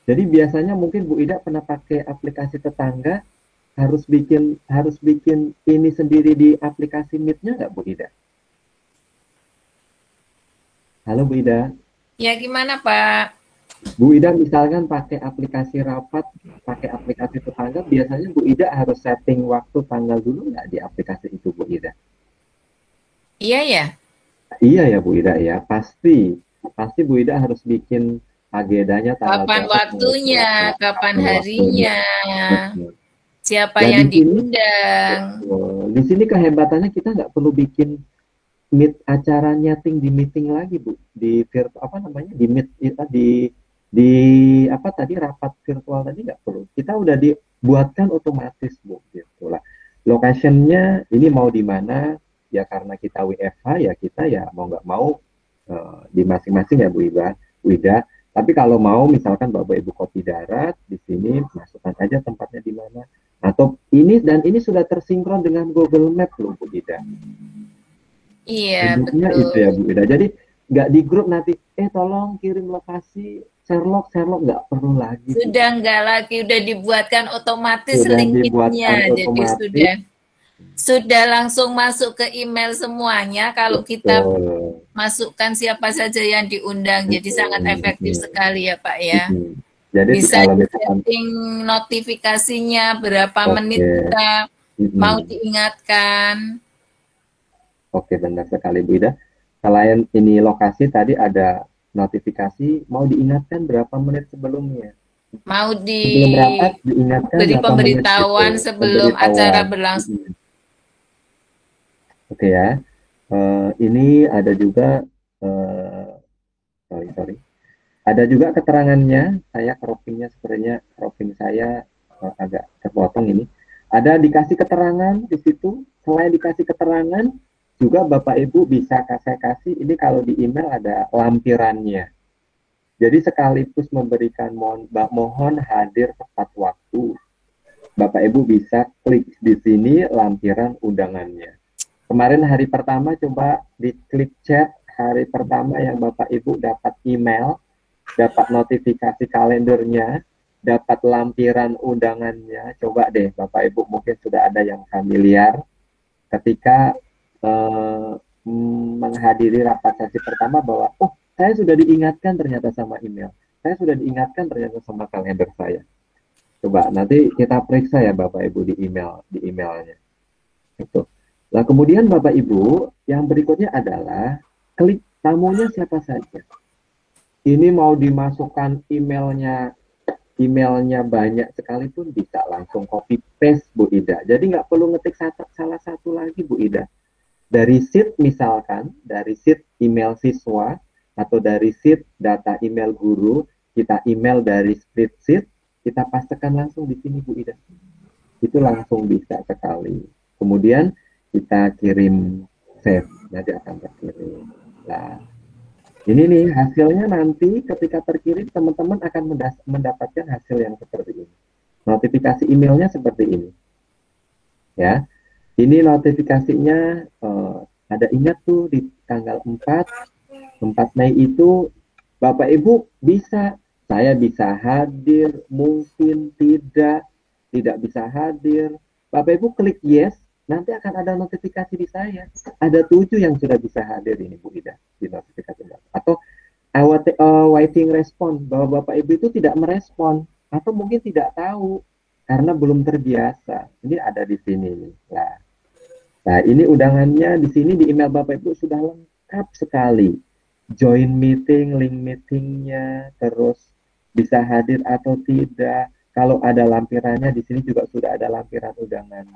Jadi biasanya mungkin Bu Ida pernah pakai aplikasi tetangga, harus bikin ini sendiri di aplikasi Meet-nya nggak Bu Ida? Halo Bu Ida. Ya gimana Pak? Bu Ida misalkan pakai aplikasi rapat, pakai aplikasi tetangga, biasanya Bu Ida harus setting waktu tanggal dulu nggak di aplikasi itu Bu Ida? Iya ya. Iya ya Bu Ida ya, pasti Bu Ida harus bikin agendanya tanggal Kapan berapa, waktunya, kapan harinya, Betul. siapa Nah, yang di sini, diundang. di sini kehebatannya kita nggak perlu bikin meet acara nyeting di meeting lagi Bu, di apa namanya di meet di apa tadi rapat virtual tadi nggak perlu, kita udah dibuatkan otomatis Bu gitu lah. Locationnya ini mau di mana ya, karena kita WFH ya kita ya mau nggak mau di masing-masing ya Bu Ida. Tapi kalau mau misalkan Bapak Ibu Kopi Darat di sini masukkan aja tempatnya di mana. Atau ini dan ini sudah tersinkron dengan Google Map loh Bu Ida. Iya Bentuknya betul. itu ya Bu Ida. Jadi nggak di grup nanti tolong kirim lokasi Sherlock nggak perlu lagi. Sudah nggak lagi, udah dibuatkan otomatis Sudah linknya, dibuatkan jadi otomatis. sudah langsung masuk ke email semuanya. Kalau kita Betul. masukkan siapa saja yang diundang, jadi sangat efektif sekali ya Pak ya. Jadi Bisa kalau setting notifikasinya berapa menit kita mau diingatkan. Oke, benar sekali Bu Ida. Selain ini lokasi tadi ada notifikasi, mau diingatkan berapa menit sebelumnya. Mau Sebelum rapat diingatkan beri berapa pemberitahuan menit sebelum acara berlangsung. Oke ya. Ini ada juga sorry. Ada juga keterangannya. Saya croppingnya sebenarnya cropping saya agak terpotong ini. Ada dikasih keterangan di situ. Selain dikasih keterangan, juga Bapak Ibu bisa saya kasih ini kalau di email ada lampirannya. Jadi sekaligus memberikan mohon hadir tepat waktu. Bapak Ibu bisa klik di sini lampiran undangannya. Kemarin hari pertama coba diklik chat, hari pertama yang Bapak Ibu dapat email, dapat notifikasi kalendernya, dapat lampiran undangannya. Coba deh Bapak Ibu mungkin sudah ada yang familiar ketika menghadiri rapat sesi pertama bahwa saya sudah diingatkan ternyata sama email. saya sudah diingatkan ternyata sama kalender saya. Coba nanti kita periksa ya Bapak Ibu di emailnya. Itu. Nah kemudian Bapak Ibu, yang berikutnya adalah klik tamunya siapa saja. Ini mau dimasukkan emailnya banyak sekalipun bisa langsung copy paste Bu Ida. Jadi nggak perlu ngetik salah satu lagi Bu Ida. Dari sheet misalkan, dari sheet email siswa atau dari sheet data email guru, kita email dari spreadsheet, kita pastekan langsung di sini Bu Ida. Itu langsung bisa sekali. Kemudian kita kirim save, nanti akan terkirim. Nah, ini nih hasilnya nanti ketika terkirim teman-teman akan mendapatkan hasil yang seperti ini. Notifikasi emailnya seperti ini. Ya. Ini notifikasinya ada ingat tuh di tanggal 4 Mei itu Bapak Ibu saya bisa hadir, mungkin tidak bisa hadir. Bapak Ibu klik yes, nanti akan ada notifikasi di saya. Ada 7 yang sudah bisa hadir ini Bu Ida di notifikasi. Atau waiting respon, bahwa Bapak Ibu itu tidak merespon atau mungkin tidak tahu karena belum terbiasa. Ini ada di sini nih. Nah, ini undangannya di sini di email Bapak Ibu sudah lengkap sekali. Join meeting, link meetingnya, terus bisa hadir atau tidak. Kalau ada lampirannya di sini juga sudah ada lampiran undangan.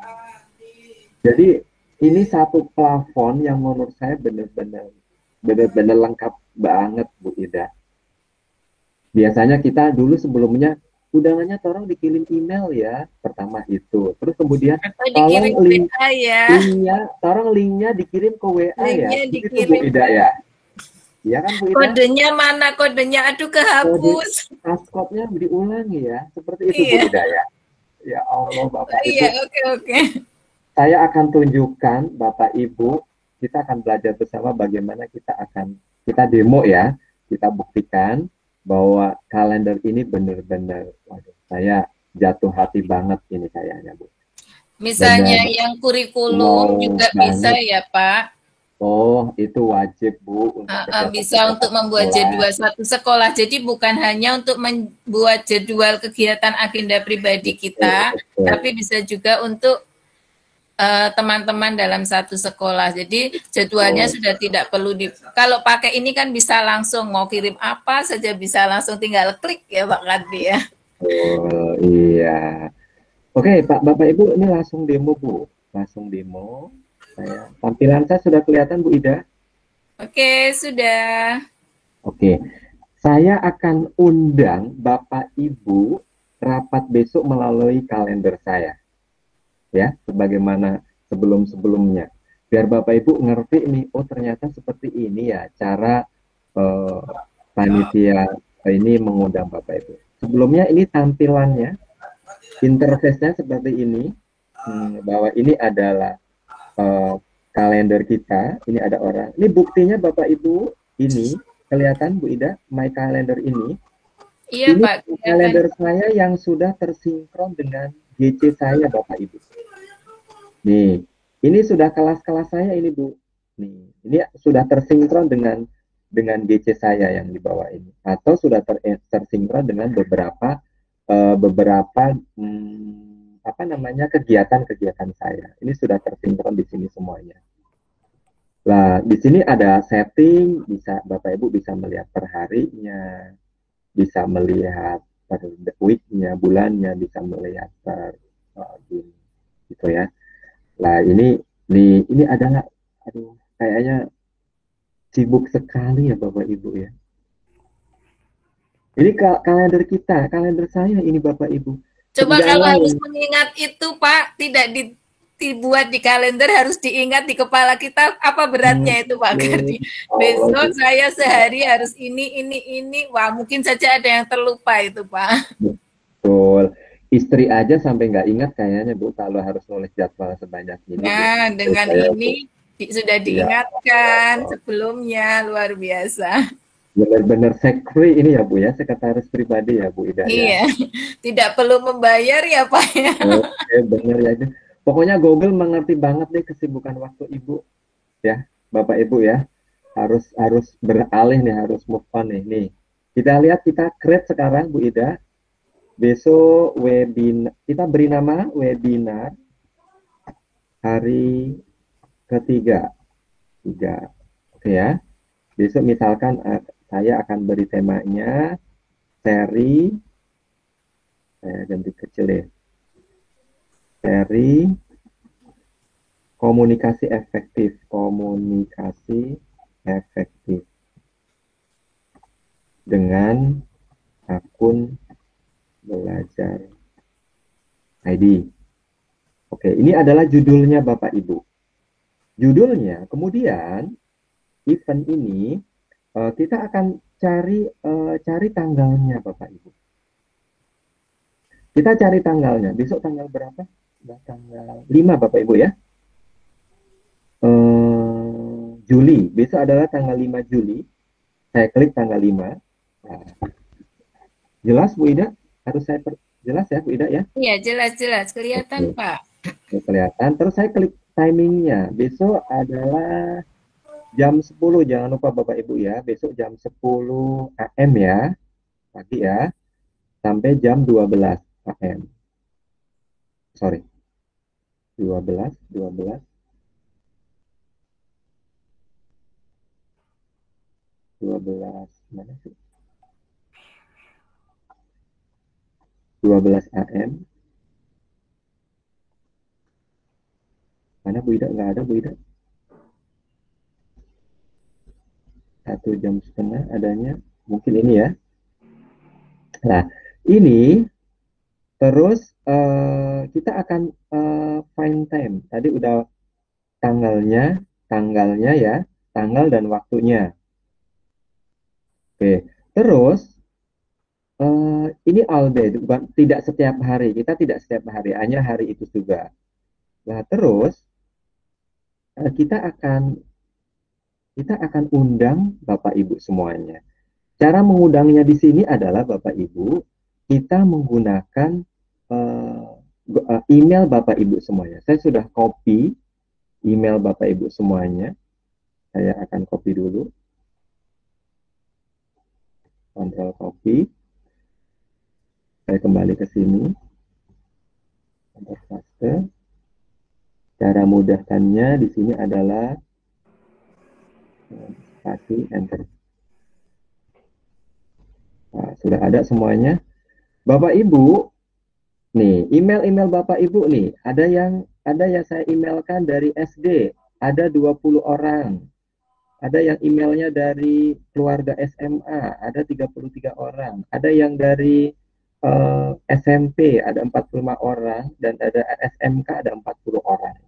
Jadi ini satu plafon yang menurut saya benar-benar lengkap banget Bu Ida. Biasanya kita dulu sebelumnya undangannya tolong dikirim email ya, pertama itu. Terus kemudian tolong link WA ya. Tolong linknya dikirim ke WA linknya ya. Dikirim. Itu Bu Ida ya. Iya kan Bu Ida? Kodenya mana kodenya? Aduh kehapus. Passcode-nya diulangi ya. Seperti itu Bu Ida ya. Ya Allah Bapak Ibu. Iya, oke. Saya akan tunjukkan Bapak Ibu, kita akan belajar bersama bagaimana kita demo ya. Kita buktikan bahwa kalender ini benar-benar, saya jatuh hati banget ini kayaknya Bu. Misalnya yang kurikulum juga bisa ya Pak. Oh, itu wajib Bu. Bisa untuk membuat jadwal satu sekolah. Jadi bukan hanya untuk membuat jadwal kegiatan agenda pribadi kita, tapi bisa juga untuk teman-teman dalam satu sekolah. Jadi jadwalnya sudah tidak perlu kalau pakai ini kan bisa langsung mau kirim apa saja bisa langsung tinggal klik ya Pak Kardi ya. Oh iya. Oke Bapak Ibu, ini langsung demo Bu. Langsung demo. Tampilan saya sudah kelihatan Bu Ida? Oke, sudah. Oke. Saya akan undang Bapak Ibu rapat besok melalui kalender saya. Ya, sebagaimana sebelumnya. Biar Bapak Ibu ngerti nih, oh ternyata seperti ini ya cara panitia ini mengundang Bapak Ibu. Sebelumnya ini tampilannya, interface-nya seperti ini, bahwa ini adalah kalender kita, ini ada orang. Ini buktinya Bapak Ibu, ini kelihatan Bu Ida, my calendar ini. Iya ini Pak. Kalender saya yang sudah tersinkron dengan GC saya Bapak Ibu. Nih, ini sudah kelas-kelas saya ini Bu. Nih, ini sudah tersinkron dengan GC saya yang di bawah ini, atau sudah tersinkron dengan beberapa kegiatan saya. Ini sudah tersinkron di sini semuanya. Nah, di sini ada setting, bisa Bapak Ibu bisa melihat per harinya, bisa melihat per week-nya, bulannya, bisa melihat per gitu ya. Nah, ini ada nggak? Aduh, kayaknya sibuk sekali ya Bapak Ibu ya. Ini kalender kita, kalender saya ini Bapak Ibu. Coba kalau harus mengingat itu Pak, tidak dibuat di kalender, harus diingat di kepala kita, apa beratnya itu Pak Kardi. Besok saya sehari harus ini. Wah, mungkin saja ada yang terlupa itu Pak. Betul. Istri aja sampai nggak ingat kayaknya Bu kalau harus nulis jadwal sebanyak ini. Nah, dengan ini sudah diingatkan sebelumnya, luar biasa. Benar-benar sekre ini ya Bu ya, sekretaris pribadi ya Bu Ida. Iya, tidak perlu membayar ya Pak ya. Oke, benar ya. Pokoknya Google mengerti banget deh kesibukan waktu Ibu ya, Bapak Ibu ya. Harus beralih nih, harus move on nih. Kita lihat, kita create sekarang Bu Ida. Besok webinar, kita beri nama webinar hari ketiga. Oke ya. Besok misalkan saya akan beri temanya seri, saya ganti kecil ya. Seri komunikasi efektif. Dengan akun belajar ID. Oke, ini adalah judulnya Bapak Ibu. Judulnya, kemudian event ini kita akan cari tanggalnya Bapak Ibu. Kita cari tanggalnya. Besok tanggal berapa? Tanggal 5 Bapak Ibu ya. Juli. Besok adalah tanggal 5 Juli. Saya klik tanggal 5. Nah, jelas Bu Ida? Harus saya jelas ya Bu Ida ya? Iya, jelas kelihatan. Oke. Pak. Kelihatan. Terus saya klik timingnya. Besok adalah jam 10. Jangan lupa Bapak Ibu ya. Besok jam 10 AM ya. Pagi ya. Sampai jam 12 AM. Sorry. 12 mana sih? 12 AM. Mana Bu Ida? Nggak ada Bu Ida. 1,5 jam adanya. Mungkin ini ya. Nah, ini terus kita akan find time. Tadi udah tanggalnya ya, tanggal dan waktunya. Oke, terus ini all day, tidak setiap hari. Kita tidak setiap hari, hanya hari itu juga. Nah, terus kita akan undang Bapak Ibu semuanya. Cara mengundangnya di sini adalah Bapak Ibu, kita menggunakan email Bapak Ibu semuanya. Saya sudah copy email Bapak Ibu semuanya. Saya akan copy dulu. Control copy. Saya kembali ke sini. Control paste. Cara mudahkannya di sini adalah kasih enter. Nah, sudah ada semuanya. Bapak Ibu, nih email Bapak Ibu nih, ada yang saya emailkan dari SD, ada 20 orang. Ada yang emailnya dari keluarga SMA, ada 33 orang. Ada yang dari SMP, ada 45 orang, dan ada SMK, ada 40 orang.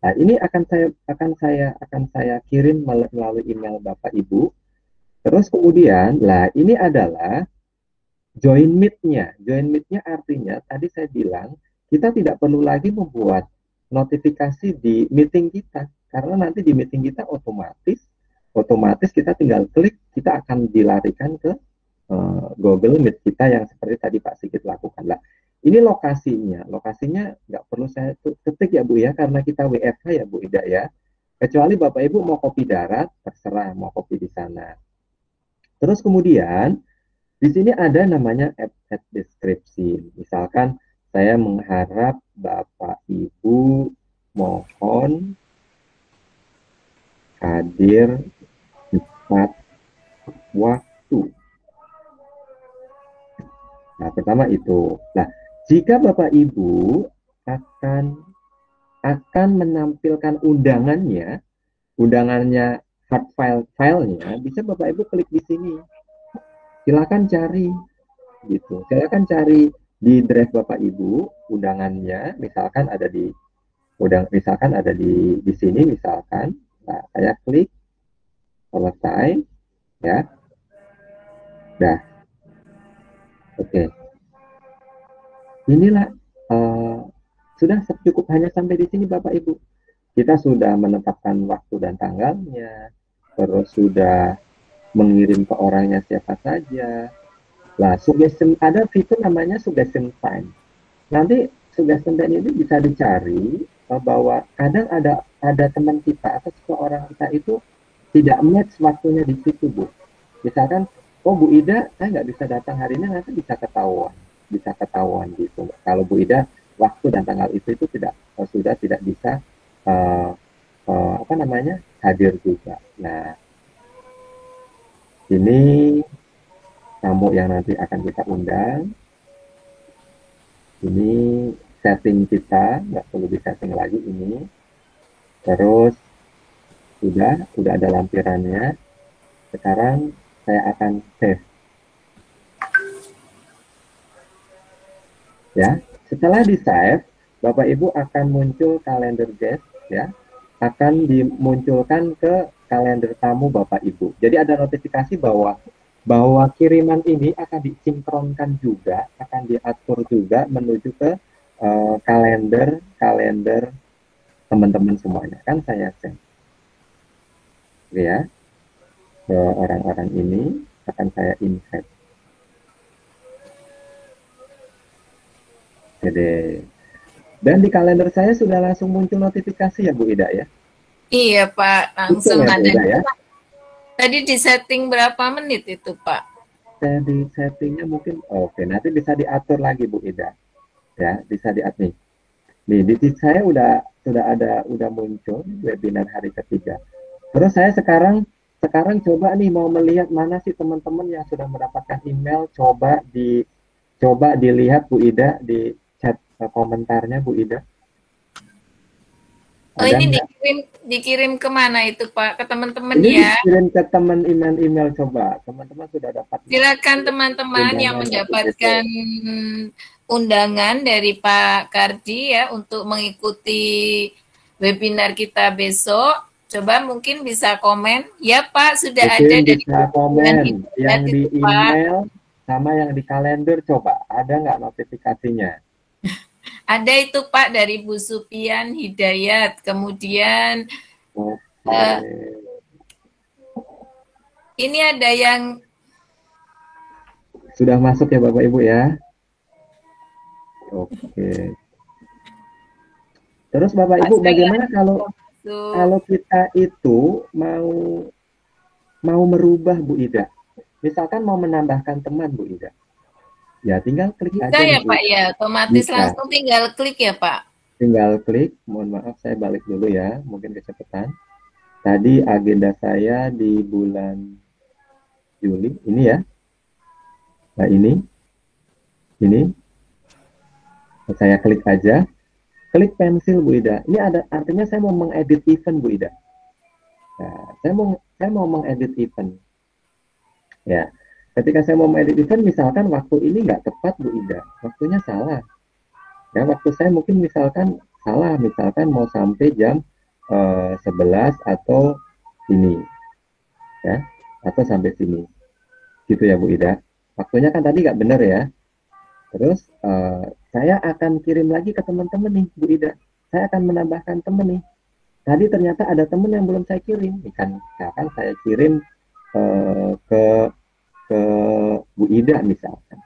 Nah, ini akan saya kirim melalui email Bapak Ibu. Terus kemudian, ini adalah join meet-nya. Join meet-nya artinya, tadi saya bilang, kita tidak perlu lagi membuat notifikasi di meeting kita. Karena nanti di meeting kita otomatis kita tinggal klik, kita akan dilarikan ke Google Meet kita yang seperti tadi Pak Sigit lakukan. Lah, ini lokasinya nggak perlu saya ketik ya Bu ya, karena kita WFH ya Bu Ida ya. Kecuali Bapak Ibu mau copy darat, terserah mau copy di sana. Terus kemudian di sini ada namanya add deskripsi. Misalkan saya mengharap Bapak Ibu mohon hadir tepat waktu. Nah, pertama itu. Nah, jika Bapak Ibu akan menampilkan undangannya hard filenya, bisa Bapak Ibu klik di sini. Silakan cari, gitu. Silakan cari di drive Bapak Ibu undangannya. Misalkan ada di sini misalkan. Nah, saya klik selesai, ya. Dah. Oke. Inilah sudah cukup hanya sampai di sini Bapak Ibu. Kita sudah menetapkan waktu dan tanggalnya, terus sudah mengirim ke orangnya siapa saja. Lah, suggestion, ada fitur namanya suggestion time. Nanti suggestion time ini bisa dicari bahwa kadang ada teman kita atau seseorang kita itu tidak match waktunya di situ Bu. Misalkan oh Bu Ida saya nggak bisa datang hari ini, nanti bisa ketahuan gitu. Kalau Bu Ida waktu dan tanggal itu tidak sudah tidak bisa uh, apa namanya hadir juga. Nah, ini tamu yang nanti akan kita undang. Ini setting kita, nggak perlu di setting lagi ini. Terus udah ada lampirannya. Sekarang saya akan save. Ya, setelah di save, Bapak Ibu akan muncul kalender guest, ya, akan dimunculkan ke kalender tamu Bapak Ibu. Jadi ada notifikasi bahwa kiriman ini akan disinkronkan juga, akan diatur juga menuju ke kalender teman-teman semuanya. Kan saya send, ya, ke orang-orang ini akan saya invite. Jadi, dan di kalender saya sudah langsung muncul notifikasi ya Bu Ida ya? Iya Pak, langsung ya, ada. Bu Ida, ya? Tadi di setting berapa menit itu Pak? Di settingnya mungkin, oke, nanti bisa diatur lagi Bu Ida. Ya, bisa diatur nih. Nih, di saya udah muncul webinar hari ketiga. Terus saya sekarang coba nih mau melihat mana sih teman-teman yang sudah mendapatkan email, coba dilihat Bu Ida di chat komentarnya Bu Ida. Oh, ini dikirim kemana itu Pak? Ke teman-teman ya? Dikirim ke teman email coba. Teman-teman sudah dapat. Silakan teman-teman yang mendapatkan undangan dari Pak Kardi ya untuk mengikuti webinar kita besok. Coba mungkin bisa komen. Ya Pak, sudah mungkin ada dari bisa komen yang di email sama yang di kalender, coba ada nggak notifikasinya? Ada itu Pak dari Bu Supian Hidayat, kemudian ini ada yang sudah masuk ya Bapak Ibu ya. Oke. Terus Bapak Ibu bagaimana kalau kita itu mau merubah Bu Ida? Misalkan mau menambahkan teman Bu Ida. Ya tinggal klik aja. Bisa ya Pak ya, otomatis langsung tinggal klik ya Pak. Tinggal klik, mohon maaf saya balik dulu ya, mungkin kecepatan. Tadi agenda saya di bulan Juli, ini ya. Nah ini. Saya klik aja, klik pensil Bu Ida. Ini ada artinya saya mau mengedit event Bu Ida. Nah, saya mau mengedit event. Ya. Ketika saya mau mengedit event, misalkan waktu ini nggak tepat Bu Ida, waktunya salah. Ya, waktu saya mungkin misalkan salah, misalkan mau sampai jam 11 atau ini, ya, atau sampai sini, gitu ya Bu Ida. Waktunya kan tadi nggak benar ya. Terus saya akan kirim lagi ke teman-teman nih Bu Ida. Saya akan menambahkan teman nih. Tadi ternyata ada teman yang belum saya kirim. Kan saya kirim ke Bu Ida misalkan.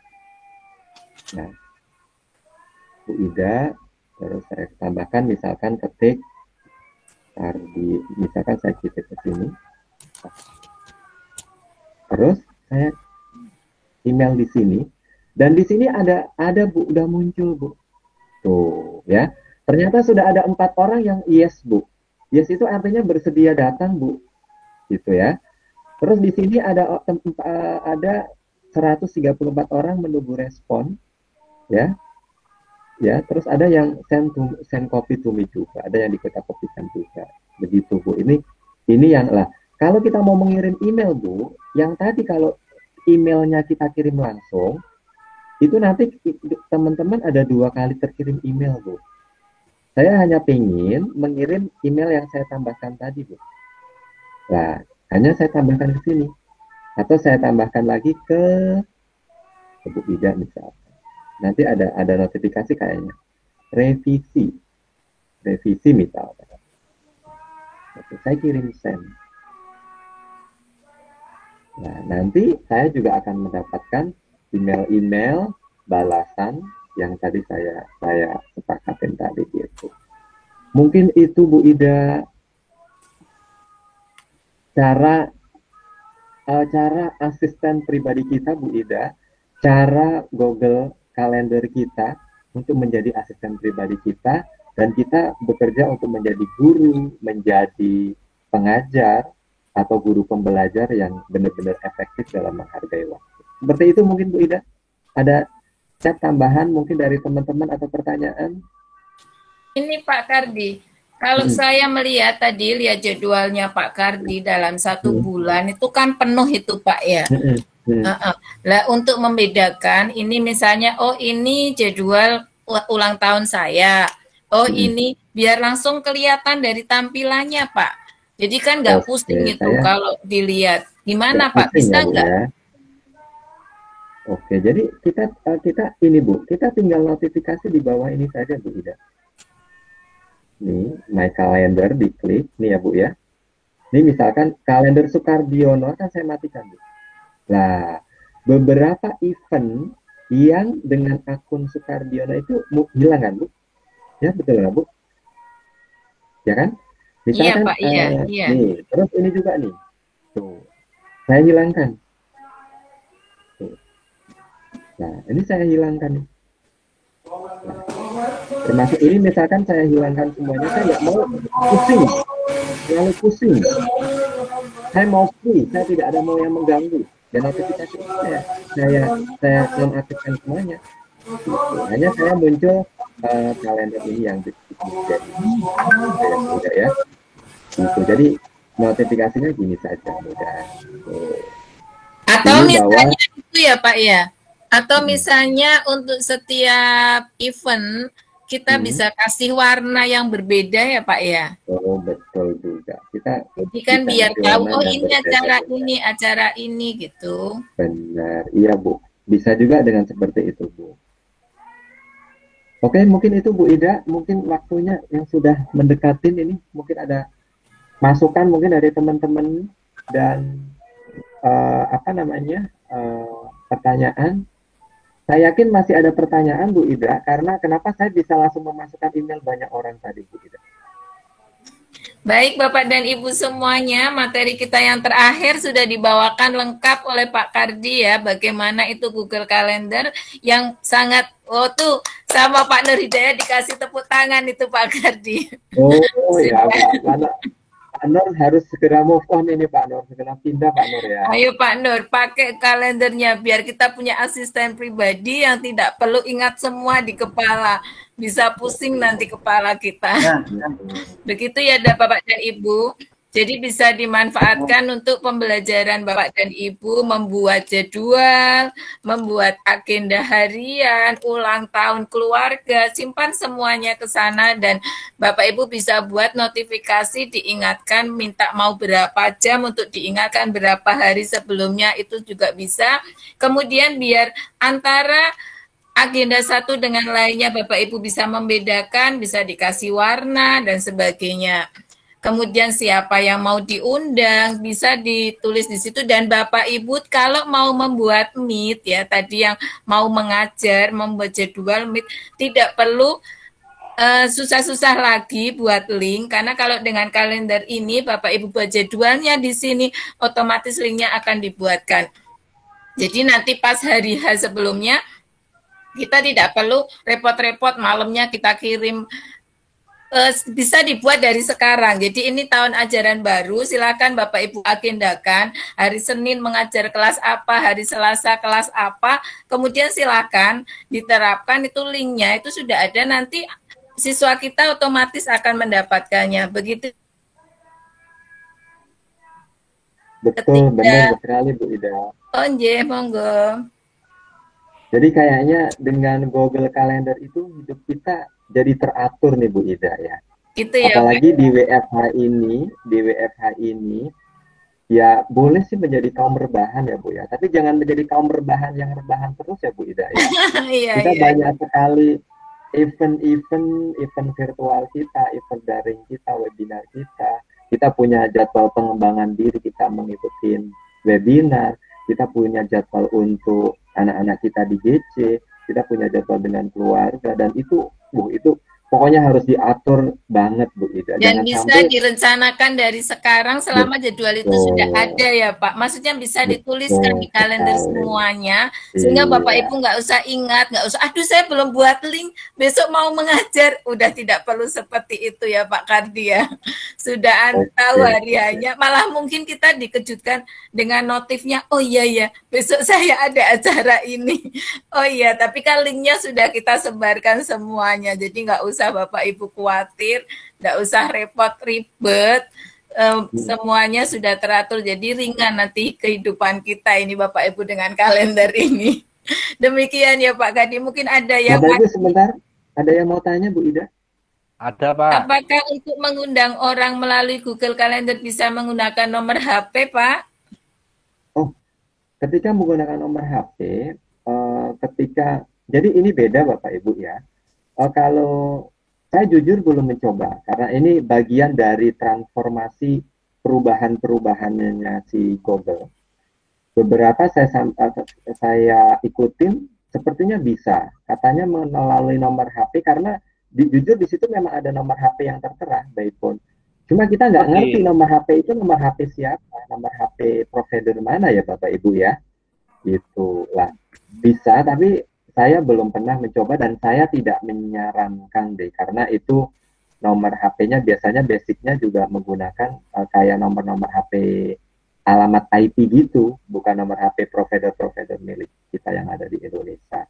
Nah, Bu Ida, terus saya tambahkan misalkan ketik Ardi, misalkan saya ketik ke sini. Terus saya email di sini, dan di sini ada Bu, udah muncul Bu. Tuh ya, ternyata sudah ada 4 orang yang yes Bu. Yes itu artinya bersedia datang Bu, gitu ya. Terus di sini ada 134 orang menunggu respon, ya. Ya, terus ada yang send copy to me juga, ada yang dikopikan juga. Begitu Bu. Ini yang lah. Kalau kita mau mengirim email Bu, yang tadi kalau emailnya kita kirim langsung, itu nanti teman-teman ada 2 kali terkirim email Bu. Saya hanya pengen mengirim email yang saya tambahkan tadi Bu. Nah, hanya saya tambahkan ke sini. Atau saya tambahkan lagi ke Bu Ida misalnya. Nanti ada notifikasi kayaknya. Revisi misalnya. Oke, saya kirim send. Nah, nanti saya juga akan mendapatkan email balasan yang tadi saya sepakatin tadi gitu. Mungkin itu Bu Ida cara cara asisten pribadi kita, Bu Ida, cara Google Calendar kita untuk menjadi asisten pribadi kita, dan kita bekerja untuk menjadi guru, menjadi pengajar, atau guru pembelajar yang benar-benar efektif dalam menghargai waktu. Seperti itu mungkin Bu Ida. Ada chat tambahan mungkin dari teman-teman atau pertanyaan? Ini Pak Kardi, kalau saya melihat tadi, lihat jadwalnya Pak Kardi dalam 1 bulan itu kan penuh itu Pak ya. Lah untuk membedakan ini misalnya, oh ini jadwal ulang tahun saya, oh ini biar langsung kelihatan dari tampilannya Pak. Jadi kan nggak pusing itu kalau dilihat. Gimana Pak, bisa nggak? Ya. Oke, jadi kita ini Bu, kita tinggal notifikasi di bawah ini saja Bu Ida. Nih, my calendar diklik, nih ya Bu ya. Ini misalkan kalender Sukardiono kan saya matikan Bu. Nah, beberapa event yang dengan akun Sukardiono itu hilang kan Bu? Ya betul nggak Bu? Ya kan? Misalkan, iya Pak, iya. Nih, terus ini juga nih. Tuh, saya hilangkan. Tuh. Nah, ini saya hilangkan nih. Nah, termasuk ini misalkan saya hilangkan semuanya, saya nggak mau pusing, terlalu pusing. Saya mau free, saya tidak ada mau yang mengganggu. Dan notifikasi saya nonaktifkan semuanya. Gitu. Hanya saya muncul kalender ini yang mudah ya. Gitu. Jadi notifikasinya gini saja mudah. Atau ini misalnya itu ya Pak ya. Atau misalnya untuk setiap event kita bisa kasih warna yang berbeda ya Pak ya. Oh betul juga. Jadi kan biar tahu oh ini acara ini gitu. Benar, iya Bu. Bisa juga dengan seperti itu Bu. Oke, mungkin itu Bu Ida. Mungkin waktunya yang sudah mendekatin ini mungkin ada masukan mungkin dari teman-teman dan pertanyaan. Saya yakin masih ada pertanyaan Bu Ida, karena kenapa saya bisa langsung memasukkan email banyak orang tadi Bu Ida. Baik Bapak dan Ibu semuanya, materi kita yang terakhir sudah dibawakan lengkap oleh Pak Kardi ya, bagaimana itu Google Calendar yang sangat, tuh sama Pak Nur Hidayat dikasih tepuk tangan itu Pak Kardi. Oh ya, Pak Nur harus segera move on ini Pak Nur, segera pindah Pak Nur ya. Ayo Pak Nur, pakai kalendernya biar kita punya asisten pribadi yang tidak perlu ingat semua di kepala. Bisa pusing nanti kepala kita. Begitu ya Bapak dan Ibu. Jadi bisa dimanfaatkan untuk pembelajaran Bapak dan Ibu, membuat jadwal, membuat agenda harian, ulang tahun keluarga, simpan semuanya ke sana dan Bapak Ibu bisa buat notifikasi diingatkan minta mau berapa jam untuk diingatkan berapa hari sebelumnya itu juga bisa. Kemudian biar antara agenda satu dengan lainnya Bapak Ibu bisa membedakan, bisa dikasih warna dan sebagainya. Kemudian siapa yang mau diundang bisa ditulis di situ dan Bapak Ibu kalau mau membuat meet ya tadi yang mau mengajar membuat jadwal meet tidak perlu susah-susah lagi buat link karena kalau dengan kalender ini Bapak Ibu buat jadwalnya di sini otomatis linknya akan dibuatkan. Jadi nanti pas hari H sebelumnya kita tidak perlu repot-repot malamnya kita kirim. Bisa dibuat dari sekarang. Jadi ini tahun ajaran baru, silakan Bapak Ibu agendakan hari Senin mengajar kelas apa, hari Selasa kelas apa, kemudian silakan diterapkan itu linknya itu sudah ada nanti siswa kita otomatis akan mendapatkannya. Begitu. Betul, benar sekali Bu Ida. Oh, monggo. Jadi kayaknya dengan Google Calendar itu hidup kita jadi teratur nih Bu Ida ya. Gitu ya. Apalagi di WFH ini ya boleh sih menjadi kaum rebahan ya Bu ya. Tapi jangan menjadi kaum rebahan yang rebahan terus ya Bu Ida ya. Kita banyak sekali event virtual kita, event daring kita, webinar kita. Kita punya jadwal pengembangan diri, kita mengikuti webinar. Kita punya jadwal untuk anak-anak kita di GC, kita punya jadwal dengan keluarga dan itu pokoknya harus diatur banget Bu Ida. Dan Jangan bisa sampai direncanakan dari sekarang selama jadwal itu sudah ada ya Pak. Maksudnya bisa dituliskan di kalender sekali. semuanya, sehingga Bapak Iya. Ibu nggak usah ingat, nggak usah, aduh saya belum buat link, besok mau mengajar. Udah tidak perlu seperti itu ya Pak Kardi ya. Sudah tahu hariannya, malah mungkin kita dikejutkan dengan notifnya, oh iya ya, besok saya ada acara ini. Oh iya, tapi kan linknya sudah kita sebarkan semuanya, jadi nggak usah Bapak Ibu khawatir, nggak usah repot ribet, semuanya sudah teratur, jadi ringan nanti kehidupan kita ini Bapak Ibu dengan kalender ini. Demikian ya Pak Kadi, mungkin ada yang Bapak Ibu sebentar, ada yang mau tanya Bu Ida? Ada Pak. Apakah untuk mengundang orang melalui Google Calendar bisa menggunakan nomor HP Pak? Oh, ketika menggunakan nomor HP, jadi ini beda Bapak Ibu ya. Kalau saya jujur belum mencoba, karena ini bagian dari transformasi perubahan-perubahannya si Google. Beberapa saya ikutin, sepertinya bisa. Katanya melalui nomor HP, karena jujur di situ memang ada nomor HP yang tertera by phone. Cuma kita nggak ngerti nomor HP itu nomor HP siapa, nomor HP provider mana ya Bapak Ibu ya. Gitu lah. Bisa, tapi saya belum pernah mencoba dan saya tidak menyarankan deh, karena itu nomor HP-nya biasanya basicnya juga menggunakan kayak nomor-nomor HP alamat IP gitu, bukan nomor HP provider-provider milik kita yang ada di Indonesia.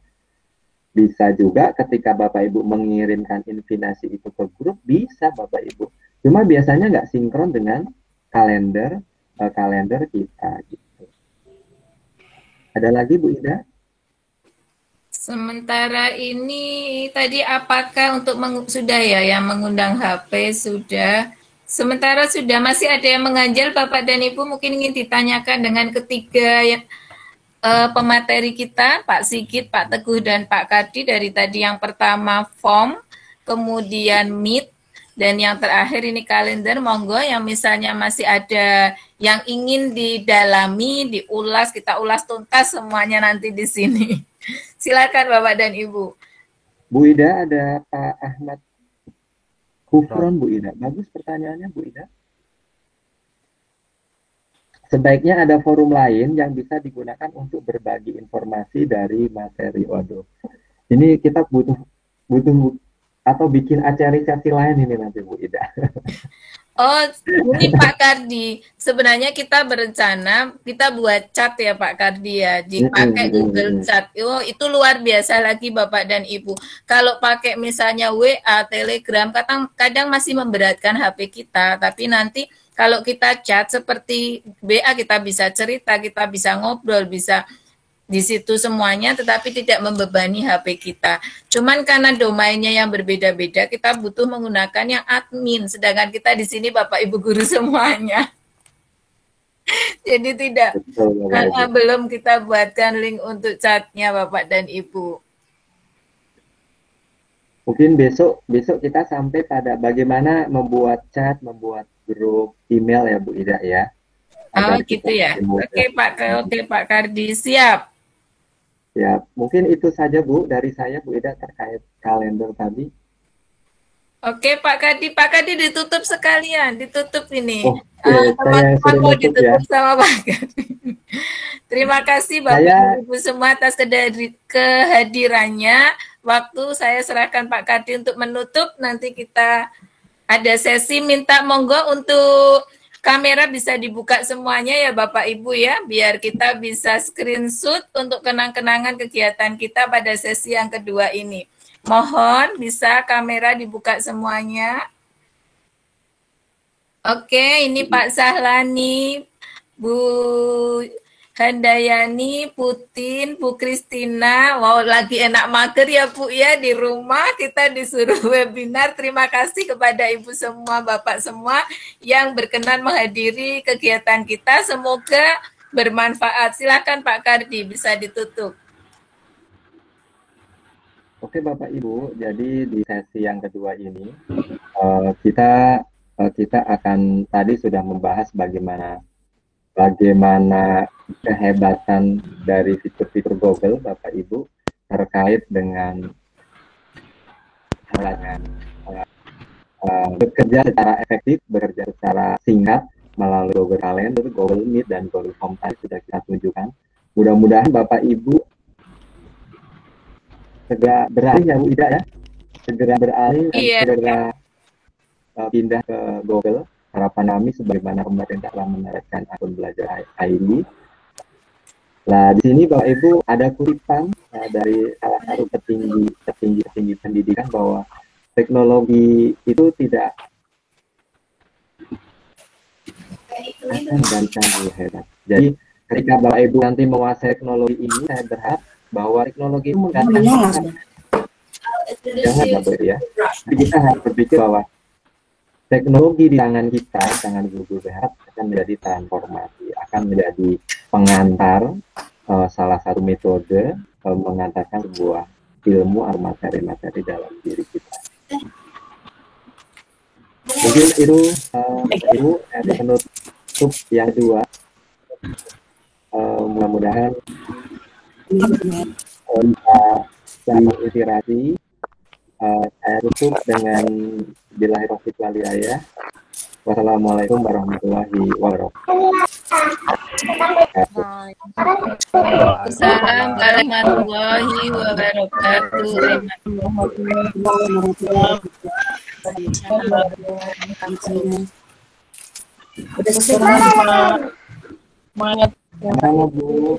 Bisa juga ketika Bapak Ibu mengirimkan invitation itu ke grup, bisa Bapak Ibu. Cuma biasanya nggak sinkron dengan kalender kita gitu. Ada lagi Bu Ida? Sementara ini tadi apakah untuk sudah ya yang mengundang HP sudah. Sementara sudah masih ada yang mengganjal Bapak dan Ibu, mungkin ingin ditanyakan dengan ketiga yang pemateri kita, Pak Sigit, Pak Teguh, dan Pak Kardi. Dari tadi yang pertama form, kemudian meet, dan yang terakhir ini kalender. Monggo yang misalnya masih ada yang ingin didalami, diulas, kita ulas tuntas semuanya nanti di sini. Silakan Bapak dan Ibu. Bu Ida, ada Pak Ahmad Kufron Bu Ida. Bagus pertanyaannya Bu Ida. Sebaiknya ada forum lain yang bisa digunakan untuk berbagi informasi dari materi. Waduh, ini kita butuh atau bikin acara sesi lain ini nanti Bu Ida. Oh, ini Pak Kardi. Sebenarnya kita berencana kita buat chat ya Pak Kardi ya, dipakai Google Chat. Oh, itu luar biasa lagi Bapak dan Ibu. Kalau pakai misalnya WA, Telegram, kadang masih memberatkan HP kita, tapi nanti kalau kita chat seperti WA, kita bisa cerita, kita bisa ngobrol, bisa di situ semuanya, tetapi tidak membebani HP kita. Cuman karena domainnya yang berbeda-beda, kita butuh menggunakan yang admin. Sedangkan kita di sini Bapak Ibu guru semuanya. Jadi tidak, karena belum kita buatkan link untuk chatnya Bapak dan Ibu. Mungkin besok kita sampai pada bagaimana membuat chat, membuat grup email ya Bu Ida ya. Oh gitu ya. Oke Pak Kardi, siap. Ya, mungkin itu saja Bu dari saya Bu Ida terkait kalender tadi. Oke Pak Kardi ditutup sekalian, ditutup ini. Teman-teman mau ditutup ya sama Pak Kardi. Terima kasih Bapak Ibu semua atas kehadirannya. Waktu saya serahkan Pak Kardi untuk menutup. Nanti kita ada sesi minta monggo untuk kamera bisa dibuka semuanya ya Bapak Ibu ya, biar kita bisa screenshot untuk kenang-kenangan kegiatan kita pada sesi yang kedua ini. Mohon bisa kamera dibuka semuanya. Oke, ini Pak Sahlani, Bu Handayani, Putin, Bu Kristina. Wow, lagi enak mager ya Bu ya, di rumah kita disuruh webinar. Terima kasih kepada Ibu semua, Bapak semua yang berkenan menghadiri kegiatan kita. Semoga bermanfaat. Silakan Pak Kardi, bisa ditutup. Oke Bapak Ibu, jadi di sesi yang kedua ini kita akan tadi sudah membahas bagaimana kehebatan dari fitur-fitur Google Bapak Ibu terkait dengan halangan bekerja secara efektif, bekerja secara singkat melalui Google Calendar, Google Meet, dan Google Form tadi sudah kita tunjukkan. Mudah-mudahan Bapak Ibu segera beralih ya Bu Ida ya, segera beralih dan segera pindah ke Google. Harapan kami sebagaimana pemerintah telah menerapkan akun belajar ID. Nah, di sini Bapak Ibu ada kutipan dari salah satu petinggi pendidikan bahwa teknologi itu tidak akan gantikan ilmu hebat. Jadi ketika Bapak Ibu nanti menguasai teknologi ini, saya berharap bahwa teknologi itu menggantikan. Jangan Bapak Ibu ya. Jadi kita harus berpikir bahwa teknologi di tangan kita, tangan guru sehat akan menjadi transformasi, akan menjadi pengantar salah satu metode mengantarkan sebuah ilmu atau materi-materi dalam diri kita. Mungkin itu Ibu penutup yang kedua. Mudah-mudahan bisa menginspirasi. Saya tutup dengan billahi taufiq wal hidayah. Wassalamualaikum warahmatullahi wabarakatuh. Assalamualaikum warahmatullahi wabarakatuh. Halo Bu.